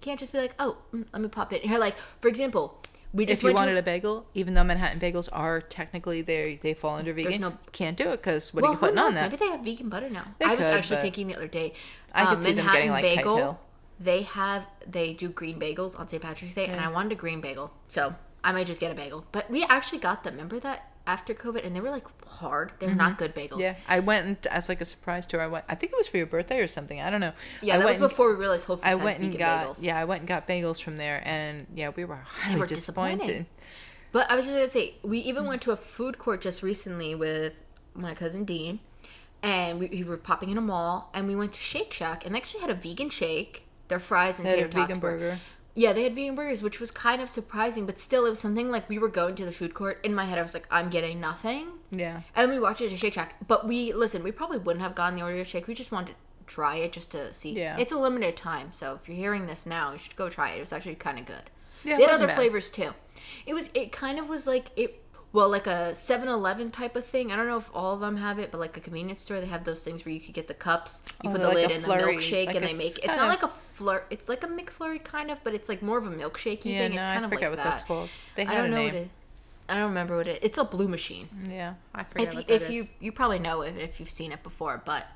Speaker 2: can't just be like, oh, let me pop it here. Like, for example, we just
Speaker 1: if you wanted a bagel, even though Manhattan bagels are technically they fall under vegan, can't do it because what are you putting on that?
Speaker 2: Maybe they have vegan butter now.
Speaker 1: I
Speaker 2: was actually thinking the other day,
Speaker 1: I could see them getting like
Speaker 2: bagel,
Speaker 1: Kite Hill.
Speaker 2: They do green bagels on St. Patrick's Day, and I wanted a green bagel, so I might just get a bagel. But we actually got them. Remember that? After COVID, and they were like hard. They're not good bagels.
Speaker 1: Yeah, I went as like a surprise to her. I think it was for your birthday or something. I don't know.
Speaker 2: Yeah, that was before we realized Whole Foods had vegan bagels.
Speaker 1: Yeah, I went and got bagels from there, and we were highly disappointed.
Speaker 2: But I was just gonna say, we even went to a food court just recently with my cousin Dean, and we were popping in a mall, and we went to Shake Shack, and they actually had a vegan shake, their fries and tater tots.
Speaker 1: Vegan burger.
Speaker 2: Yeah, they had vegan burgers, which was kind of surprising, but still, it was something like we were going to the food court. In my head, I was like, I'm getting nothing.
Speaker 1: Yeah.
Speaker 2: And we watched it at Shake Shack. But we probably wouldn't have gotten the Oreo shake. We just wanted to try it just to see. Yeah. It's a limited time, so if you're hearing this now, you should go try it. It was actually kind of good. Yeah, they had other flavors, too. It kind of was like, it Well, like a 7-Eleven type of thing. I don't know if all of them have it, but like a convenience store, they have those things where you could get the cups, you put the lid in the milkshake, like, and they make it's not like a it's like a McFlurry kind of, but it's like more of a milkshake.
Speaker 1: Yeah,
Speaker 2: thing.
Speaker 1: No,
Speaker 2: It's kind
Speaker 1: I
Speaker 2: of
Speaker 1: forget
Speaker 2: like
Speaker 1: what
Speaker 2: that.
Speaker 1: that's called. They
Speaker 2: I
Speaker 1: had
Speaker 2: don't
Speaker 1: a
Speaker 2: know
Speaker 1: name.
Speaker 2: what it. I don't remember what it. It's a blue machine.
Speaker 1: Yeah, I forget what that is.
Speaker 2: You probably know it if you've seen it before, but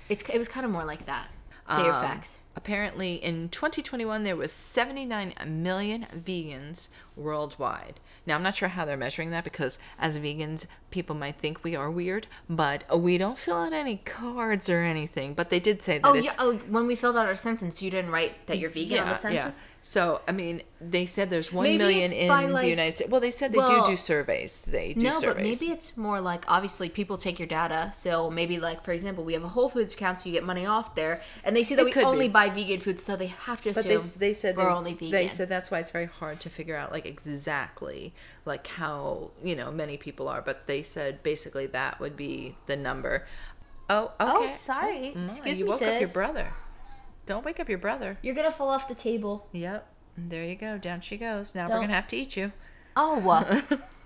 Speaker 2: it was kind of more like that. Say your facts.
Speaker 1: Apparently, in 2021, there was 79 million vegans worldwide. Now, I'm not sure how they're measuring that because as vegans, people might think we are weird, but we don't fill out any cards or anything. But they did say that
Speaker 2: when we filled out our census, you didn't write that you're vegan on the census?
Speaker 1: Yeah. So, I mean, they said there's 1
Speaker 2: Maybe
Speaker 1: million
Speaker 2: it's
Speaker 1: in
Speaker 2: by,
Speaker 1: the United States. Well, they said they do surveys. They do surveys.
Speaker 2: No, but maybe it's more like, obviously, people take your data. So maybe, like, for example, we have a Whole Foods account, so you get money off there. And they see that we only buy vegan food, so they have to assume
Speaker 1: they said
Speaker 2: we're only vegan.
Speaker 1: They said that's why it's very hard to figure out, like, exactly, like, how, many people are. But they said basically that would be the number. Oh, okay.
Speaker 2: Oh, sorry. Excuse me,
Speaker 1: you woke
Speaker 2: sis.
Speaker 1: up your brother. Don't wake up your brother.
Speaker 2: You're going to fall off the table.
Speaker 1: Yep. There you go. Down she goes. Now we're going to have to eat you.
Speaker 2: Oh,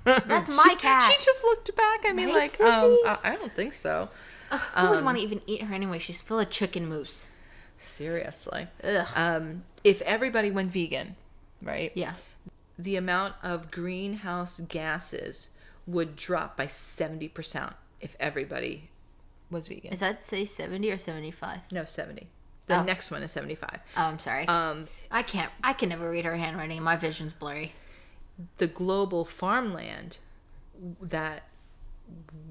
Speaker 2: that's my cat.
Speaker 1: She just looked back at me
Speaker 2: Right,
Speaker 1: like, I don't think so.
Speaker 2: Who would want to even eat her anyway? She's full of chicken mousse.
Speaker 1: Seriously.
Speaker 2: Ugh.
Speaker 1: If everybody went vegan, right?
Speaker 2: Yeah.
Speaker 1: The amount of greenhouse gases would drop by 70% if everybody was vegan.
Speaker 2: Is that say 70 or 75?
Speaker 1: No, 70. The next one is 75.
Speaker 2: Oh, I'm sorry. I can never read her handwriting. My vision's blurry.
Speaker 1: The global farmland that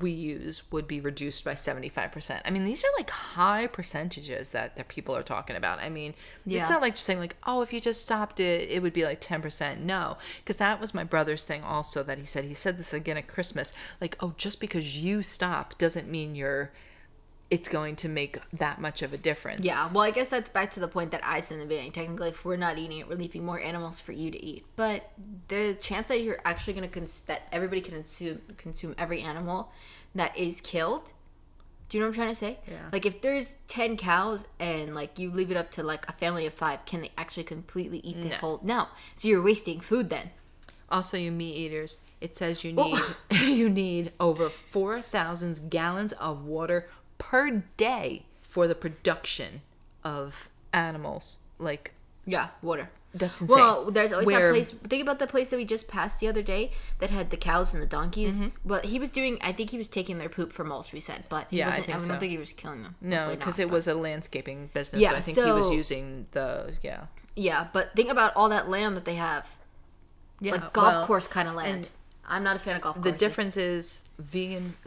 Speaker 1: we use would be reduced by 75%. I mean, these are like high percentages that people are talking about. I mean, it's not like just saying like, oh, if you just stopped it, it would be like 10%. No, because that was my brother's thing also that he said this again at Christmas. Like, oh, just because you stop doesn't mean it's going to make that much of a difference.
Speaker 2: Yeah, well, I guess that's back to the point that I said in the beginning. Technically, if we're not eating it, we're leaving more animals for you to eat. But the chance that you're actually going to that everybody can consume every animal that is killed. Do you know what I'm trying to say?
Speaker 1: Yeah.
Speaker 2: Like, if there's 10 cows and, like, you leave it up to, like, a family of 5, can they actually completely eat the whole... No. So you're wasting food then.
Speaker 1: Also, you meat eaters, it says you need you need over 4,000 gallons of water per day for the production of animals. Like,
Speaker 2: yeah, water.
Speaker 1: That's insane.
Speaker 2: Well, there's always that place. Think about the place that we just passed the other day that had the cows and the donkeys. Mm-hmm. Well, I think he was taking their poop for mulch, we said, but I don't think he was killing them.
Speaker 1: No, because it was a landscaping business, so I think he was using
Speaker 2: Yeah, but think about all that land that they have. It's like golf course kind of land. I'm not a fan of golf courses.
Speaker 1: The difference is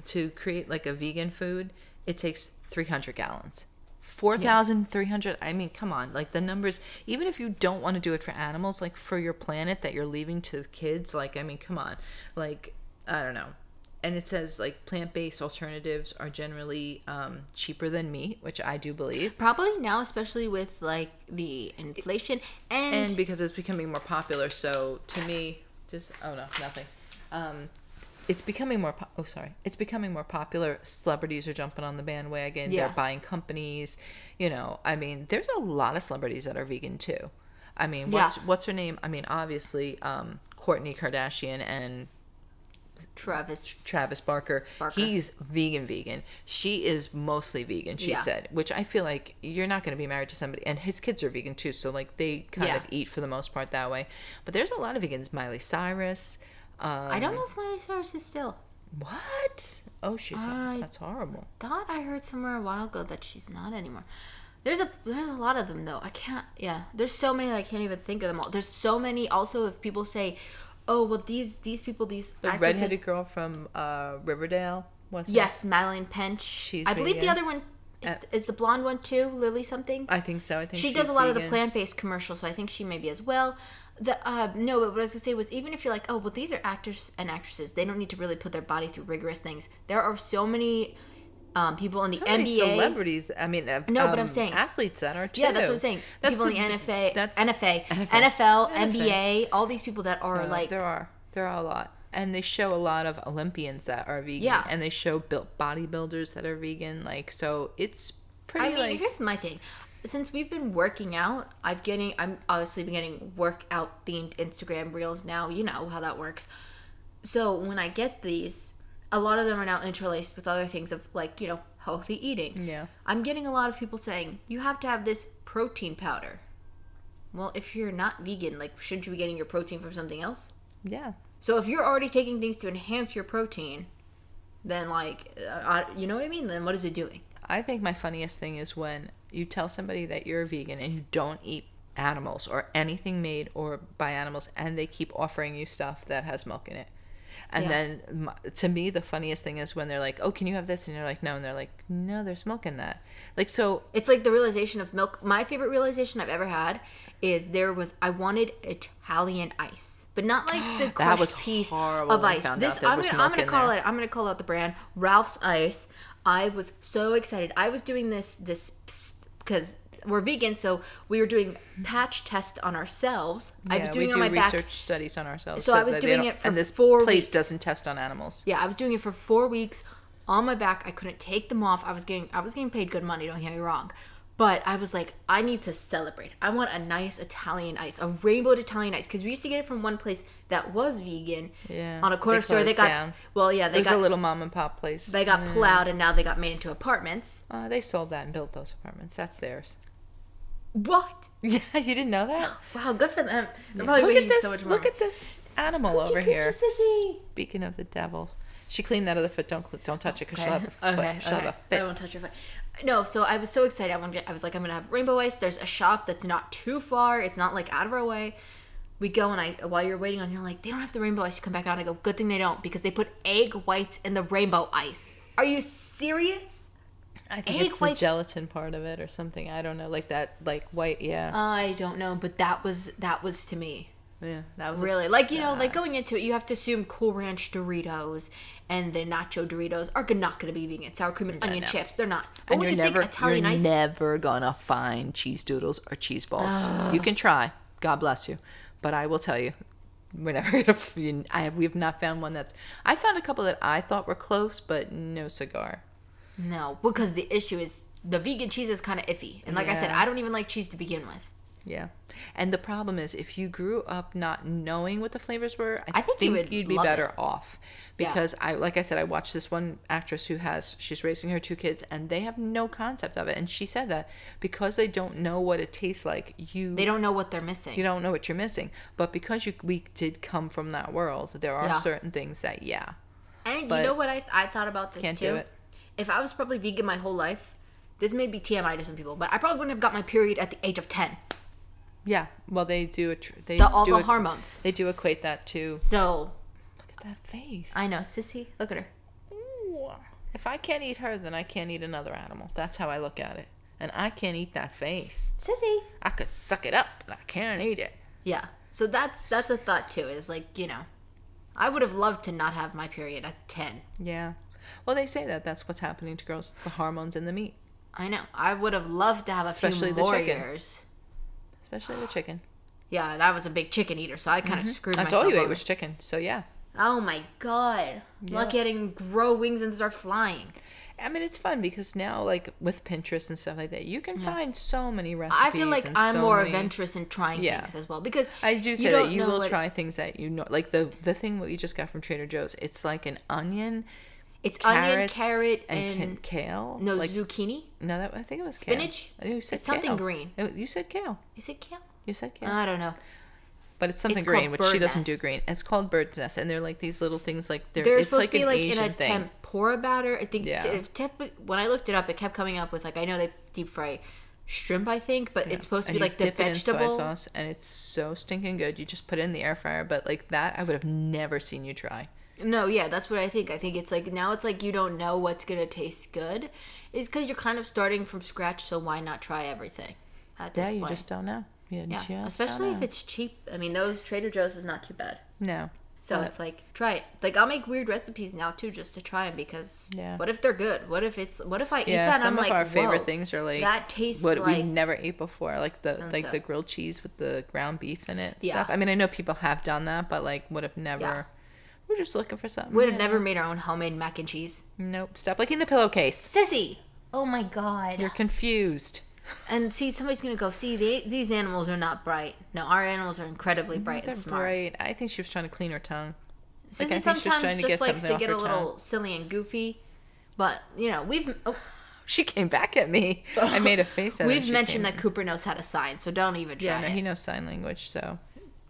Speaker 1: to create like a vegan food, it takes 300 gallons. 4,300. I mean, come on. Like the numbers, even if you don't want to do it for animals, like for your planet that you're leaving to kids, like, I mean, come on. Like, I don't know. And it says like plant-based alternatives are generally cheaper than meat, which I do believe.
Speaker 2: Probably now, especially with like the inflation and
Speaker 1: because it's becoming more popular. So to me, nothing. It's becoming more. It's becoming more popular. Celebrities are jumping on the bandwagon. Yeah. They're buying companies. I mean, there's a lot of celebrities that are vegan too. I mean, what's her name? I mean, obviously, Kourtney Kardashian and Travis Barker. He's vegan. She is mostly vegan. She said, which I feel like you're not going to be married to somebody, and his kids are vegan too. So like they kind of eat for the most part that way. But there's a lot of vegans. Miley Cyrus.
Speaker 2: I don't know if Miley Cyrus is still.
Speaker 1: What? Oh, that's horrible.
Speaker 2: Thought I heard somewhere a while ago that she's not anymore. There's a lot of them though. I can't. Yeah, there's so many I can't even think of them all. There's so many. Also, if people say, "Oh, well, these people, these
Speaker 1: the redheaded girl from Riverdale."
Speaker 2: Yes, Madeline Pench. I believe the other one is the blonde one too, Lily something.
Speaker 1: I think so. I think
Speaker 2: she does a lot of the plant-based commercials, so I think she may be as well. But what I was gonna say was, even if you're like, oh, well, these are actors and actresses, they don't need to really put their body through rigorous things. There are so many people in the NBA,
Speaker 1: celebrities. I mean,
Speaker 2: no, but I'm saying
Speaker 1: athletes that are too.
Speaker 2: Yeah, that's what I'm saying. People in the NFL, NBA, all these people that are like
Speaker 1: there are a lot, and they show a lot of Olympians that are vegan. Yeah, and they show bodybuilders that are vegan. Like, so it's pretty.
Speaker 2: I mean, here's my thing. Since we've been working out, I'm obviously been getting workout themed Instagram reels now. You know how that works. So when I get these, a lot of them are now interlaced with other things of like, healthy eating.
Speaker 1: Yeah.
Speaker 2: I'm getting a lot of people saying, you have to have this protein powder. Well, if you're not vegan, like, shouldn't you be getting your protein from something else?
Speaker 1: Yeah.
Speaker 2: So if you're already taking things to enhance your protein, then, like, you know what I mean? Then what is it doing?
Speaker 1: I think my funniest thing is when you tell somebody that you're a vegan and you don't eat animals or anything made or by animals, and they keep offering you stuff that has milk in it. And then, to me, the funniest thing is when they're like, oh, can you have this? And you're like, no. And they're like, no, there's milk in that. Like, so...
Speaker 2: It's like the realization of milk. My favorite realization I've ever had is I wanted Italian ice. But not like the crushed piece of ice. I'm gonna call out the brand, Ralph's Ice. I was so excited. I was doing this because we're vegan, so we were doing patch tests on ourselves.
Speaker 1: Yeah,
Speaker 2: I was doing it on my
Speaker 1: research
Speaker 2: back.
Speaker 1: studies on ourselves.
Speaker 2: So I was doing it for
Speaker 1: and this
Speaker 2: 4
Speaker 1: place
Speaker 2: weeks.
Speaker 1: doesn't test on animals.
Speaker 2: Yeah, I was doing it for 4 weeks on my back. I couldn't take them off. I was getting paid good money. Don't get me wrong. But I was like, I need to celebrate. I want a nice Italian ice, a rainbowed Italian ice, because we used to get it from one place that was vegan.
Speaker 1: Yeah.
Speaker 2: On a corner store, they got
Speaker 1: down.
Speaker 2: It
Speaker 1: was a little mom and pop place.
Speaker 2: They got plowed, and now they got made into apartments.
Speaker 1: They sold that and built those apartments. That's theirs.
Speaker 2: What?
Speaker 1: Yeah, you didn't know that?
Speaker 2: Wow, good for them. They're probably making so much more.
Speaker 1: Look at this animal over here. Speaking of the devil, she cleaned that other foot. Don't touch it because she'll have a foot. She'll have a fit.
Speaker 2: I won't touch your foot. No, so I was so excited. I was like, I'm gonna have rainbow ice. There's a shop that's not too far. It's not like out of our way. We go and while you're waiting on, you're like, they don't have the rainbow ice. You come back out and I go, good thing they don't, because they put egg whites in the rainbow ice. Are you serious?
Speaker 1: I think it's the gelatin part of it or something. I don't know, like that, like white. Yeah.
Speaker 2: I don't know, but that was to me.
Speaker 1: Yeah, that was
Speaker 2: really like like going into it, you have to assume Cool Ranch Doritos and the Nacho Doritos are not going to be vegan. Sour cream and onion chips, they're not. But
Speaker 1: and
Speaker 2: when
Speaker 1: you're never gonna find cheese doodles or cheese balls. You can try. God bless you, but I will tell you, we're never gonna. We have not found one that's. I found a couple that I thought were close, but no cigar.
Speaker 2: No, because the issue is the vegan cheese is kind of iffy, and like I said, I don't even like cheese to begin with.
Speaker 1: Yeah. And the problem is, if you grew up not knowing what the flavors were, I think you'd be better off. Because like I said, I watched this one actress she's raising her 2 kids, and they have no concept of it. And she said that because they don't know what it tastes like, they
Speaker 2: don't know what they're missing.
Speaker 1: You don't know what you're missing. But because we did come from that world, there are certain things that,
Speaker 2: And you know what I thought about this
Speaker 1: can't
Speaker 2: too?
Speaker 1: Do it.
Speaker 2: If I was probably vegan my whole life, this may be TMI to some people, but I probably wouldn't have got my period at the age of 10.
Speaker 1: Yeah, well, they do
Speaker 2: all the hormones.
Speaker 1: They do equate that to.
Speaker 2: So,
Speaker 1: look at that face.
Speaker 2: I know, sissy. Look at her.
Speaker 1: Ooh. If I can't eat her, then I can't eat another animal. That's how I look at it. And I can't eat that face.
Speaker 2: Sissy.
Speaker 1: I could suck it up, but I can't eat it.
Speaker 2: Yeah. So that's a thought too. Is like, I would have loved to not have my period at 10.
Speaker 1: Yeah. Well, they say that's what's happening to girls. The hormones in the meat.
Speaker 2: I know. I would have loved to have
Speaker 1: Especially
Speaker 2: few more
Speaker 1: the chicken.
Speaker 2: years.
Speaker 1: Especially the chicken.
Speaker 2: Yeah, and I was a big chicken eater, so I kind of screwed myself.
Speaker 1: That's all you ate was chicken, so yeah.
Speaker 2: Oh my god. Yeah. Lucky I didn't grow wings and start flying.
Speaker 1: I mean, it's fun because now, like, with Pinterest and stuff like that, you can find so many recipes.
Speaker 2: I feel like I'm more adventurous in trying things as well. Because
Speaker 1: I do say that you will try things that you know. Like, the thing what you just got from Trader Joe's, it's like an onion.
Speaker 2: It's onion, carrot, and
Speaker 1: kale.
Speaker 2: No, like, zucchini?
Speaker 1: No, I think it was
Speaker 2: spinach?
Speaker 1: Kale. You said
Speaker 2: it's something green.
Speaker 1: You said kale.
Speaker 2: Is it kale?
Speaker 1: You said kale.
Speaker 2: I don't know.
Speaker 1: But it's something green, which she doesn't do green. It's called bird's nest, and they're like these little things like
Speaker 2: they're
Speaker 1: it's
Speaker 2: supposed
Speaker 1: like
Speaker 2: to be like
Speaker 1: Asian
Speaker 2: in a tempura batter. I think when I looked it up, it kept coming up with like I know they deep fry shrimp, I think, but it's supposed to be like the vegetable
Speaker 1: in soy sauce, and it's so stinking good. You just put it in the air fryer, but like that, I would have never seen you try.
Speaker 2: No, yeah, that's what I think. I think it's like now it's like you don't know what's gonna taste good, is because you're kind of starting from scratch. So why not try everything? At this point?
Speaker 1: You just don't know.
Speaker 2: Yeah, especially if it's cheap. I mean, those Trader Joe's is not too bad.
Speaker 1: No.
Speaker 2: So it's like, try it. Like, I'll make weird recipes now, too, just to try them, because what if they're good? What if I eat that and I'm like,
Speaker 1: some of our favorite things are like,
Speaker 2: that tastes
Speaker 1: what
Speaker 2: like...
Speaker 1: we never ate before, like the grilled cheese with the ground beef in it and stuff. I mean, I know people have done that, but like, would have never... Yeah. We're just looking for something.
Speaker 2: Would have never made our own homemade mac and cheese.
Speaker 1: Nope. Stop licking the pillowcase.
Speaker 2: Sissy! Oh my god.
Speaker 1: You're confused.
Speaker 2: And see, somebody's going to go, these animals are not bright. No, our animals are incredibly bright and smart.
Speaker 1: Bright. I think she was trying to clean her tongue.
Speaker 2: Sissy
Speaker 1: I think she's
Speaker 2: sometimes
Speaker 1: trying to
Speaker 2: just
Speaker 1: get
Speaker 2: likes
Speaker 1: something
Speaker 2: to
Speaker 1: off
Speaker 2: get
Speaker 1: her
Speaker 2: a little
Speaker 1: tongue.
Speaker 2: silly and goofy. But, you know,
Speaker 1: She came back at me. I made a face at her.
Speaker 2: we've mentioned that Cooper knows how to sign, so don't even try
Speaker 1: Yeah, no,
Speaker 2: it.
Speaker 1: he knows sign language, so.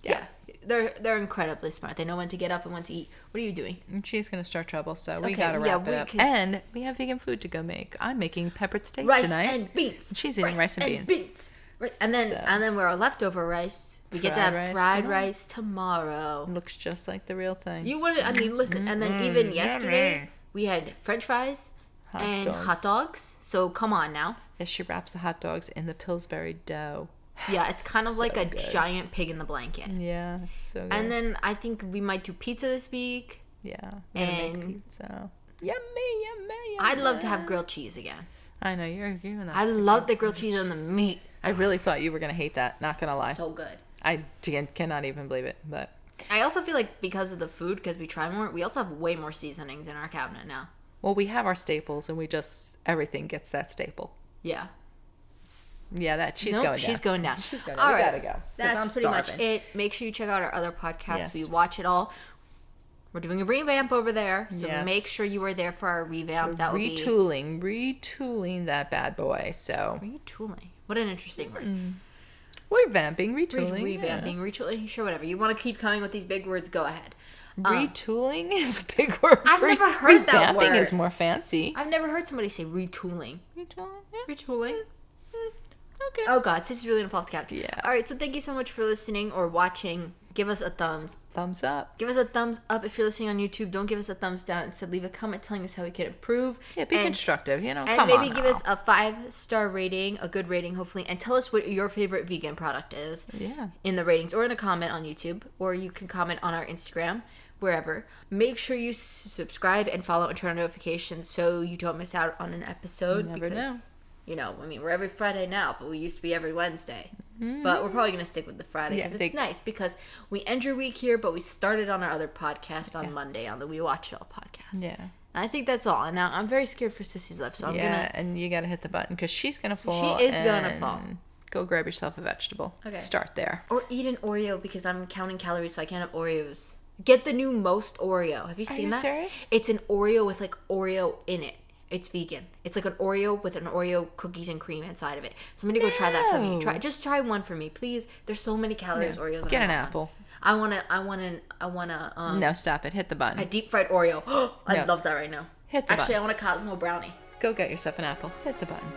Speaker 2: Yeah. They're incredibly smart. They know when to get up and when to eat. What are you doing?
Speaker 1: And she's going to start trouble, so we
Speaker 2: Okay,
Speaker 1: got to wrap it up.
Speaker 2: 'cause-
Speaker 1: And we have vegan food to go make. I'm making peppered steak
Speaker 2: Rice
Speaker 1: tonight.
Speaker 2: and beans.
Speaker 1: And she's eating rice and beans.
Speaker 2: Right. And then we're our leftover rice. We get to have
Speaker 1: Fried rice
Speaker 2: fried
Speaker 1: tomorrow.
Speaker 2: rice tomorrow.
Speaker 1: Looks just like the real thing.
Speaker 2: You would, I mean, listen. And then even yesterday
Speaker 1: yummy.
Speaker 2: we had French fries
Speaker 1: Hot
Speaker 2: and
Speaker 1: dogs.
Speaker 2: hot dogs. So come on now.
Speaker 1: As she wraps the hot dogs in the Pillsbury dough.
Speaker 2: Yeah, it's kind of like
Speaker 1: So
Speaker 2: a
Speaker 1: good.
Speaker 2: giant pig in the blanket.
Speaker 1: Yeah, it's so good.
Speaker 2: And then I think we might do pizza this week.
Speaker 1: yeah, we're gonna make
Speaker 2: and-
Speaker 1: pizza. Yummy.
Speaker 2: I'd love to have grilled cheese again.
Speaker 1: I know you're agreeing with that.
Speaker 2: I love the grilled cheese on the meat.
Speaker 1: I really thought you were gonna hate that. Not gonna lie.
Speaker 2: So good.
Speaker 1: I cannot even believe it. But
Speaker 2: I also feel like because of the food, because we try more, we also have way more seasonings in our cabinet now.
Speaker 1: well, we have our staples, and we just everything gets that staple.
Speaker 2: Yeah.
Speaker 1: Yeah, that she's
Speaker 2: Nope,
Speaker 1: going down.
Speaker 2: she's going down.
Speaker 1: She's going
Speaker 2: All
Speaker 1: down. We
Speaker 2: right.
Speaker 1: gotta go. 'cause
Speaker 2: That's
Speaker 1: I'm
Speaker 2: pretty much
Speaker 1: starving.
Speaker 2: it. Make sure you check out our other podcasts.
Speaker 1: Yes.
Speaker 2: We watch it all. We're doing a revamp over there, so
Speaker 1: Yes.
Speaker 2: make sure you are there for our revamp. That will be
Speaker 1: retooling that bad boy. So
Speaker 2: retooling. What an interesting word.
Speaker 1: revamping, retooling,
Speaker 2: Revamping, retooling. Sure, whatever. You want to keep coming with these big words? Go ahead.
Speaker 1: Retooling is a big word.
Speaker 2: I've never heard that
Speaker 1: Revamping
Speaker 2: word.
Speaker 1: is more fancy.
Speaker 2: I've never heard somebody say retooling.
Speaker 1: Retooling. Yeah.
Speaker 2: Retooling.
Speaker 1: Okay.
Speaker 2: Oh God, this is really gonna fall off the couch.
Speaker 1: Yeah.
Speaker 2: All right. So thank you so much for listening or watching. Give us a thumbs.
Speaker 1: Thumbs up.
Speaker 2: Give us a thumbs up if you're listening on YouTube. Don't give us a thumbs down. Instead, leave a comment telling us how we can improve.
Speaker 1: Yeah, be
Speaker 2: and,
Speaker 1: constructive. You know,
Speaker 2: and
Speaker 1: come
Speaker 2: maybe
Speaker 1: on.
Speaker 2: give
Speaker 1: now.
Speaker 2: us a 5-star rating, a good rating, hopefully, and tell us what your favorite vegan product is.
Speaker 1: Yeah.
Speaker 2: In the ratings or in a comment on YouTube, or you can comment on our Instagram, wherever. Make sure you subscribe and follow and turn on notifications so you don't miss out on an episode.
Speaker 1: You never know.
Speaker 2: You know, I mean, we're every Friday now, but we used to be every Wednesday. But we're probably going to stick with the Friday because it's nice because we end your week here, but we started on our other podcast on Monday on the We Watch It All podcast.
Speaker 1: Yeah.
Speaker 2: And I think that's all. And now I'm very scared for Sissy's life, so I'm going to...
Speaker 1: and you got to hit the button because she's gonna fall.
Speaker 2: She is gonna
Speaker 1: and
Speaker 2: fall.
Speaker 1: Go grab yourself a vegetable.
Speaker 2: Okay.
Speaker 1: Start there.
Speaker 2: Or eat an Oreo because I'm counting calories, so I can't have Oreos. Get the new Most Oreo. Have you seen
Speaker 1: you
Speaker 2: that?
Speaker 1: serious?
Speaker 2: It's an Oreo with like Oreo in it. It's vegan. It's like an Oreo with an Oreo cookies and cream inside of it. Somebody go try that for me.
Speaker 1: No.
Speaker 2: Just try one for me, please. There's so many calories.
Speaker 1: No.
Speaker 2: Oreos.
Speaker 1: Get
Speaker 2: and
Speaker 1: an
Speaker 2: I want
Speaker 1: apple.
Speaker 2: one. I wanna.
Speaker 1: No, stop it. Hit the button.
Speaker 2: A deep fried Oreo. I
Speaker 1: No.
Speaker 2: love that right now.
Speaker 1: Hit the
Speaker 2: Actually,
Speaker 1: button.
Speaker 2: I want a Cosmo brownie.
Speaker 1: Go get yourself an apple. Hit the button.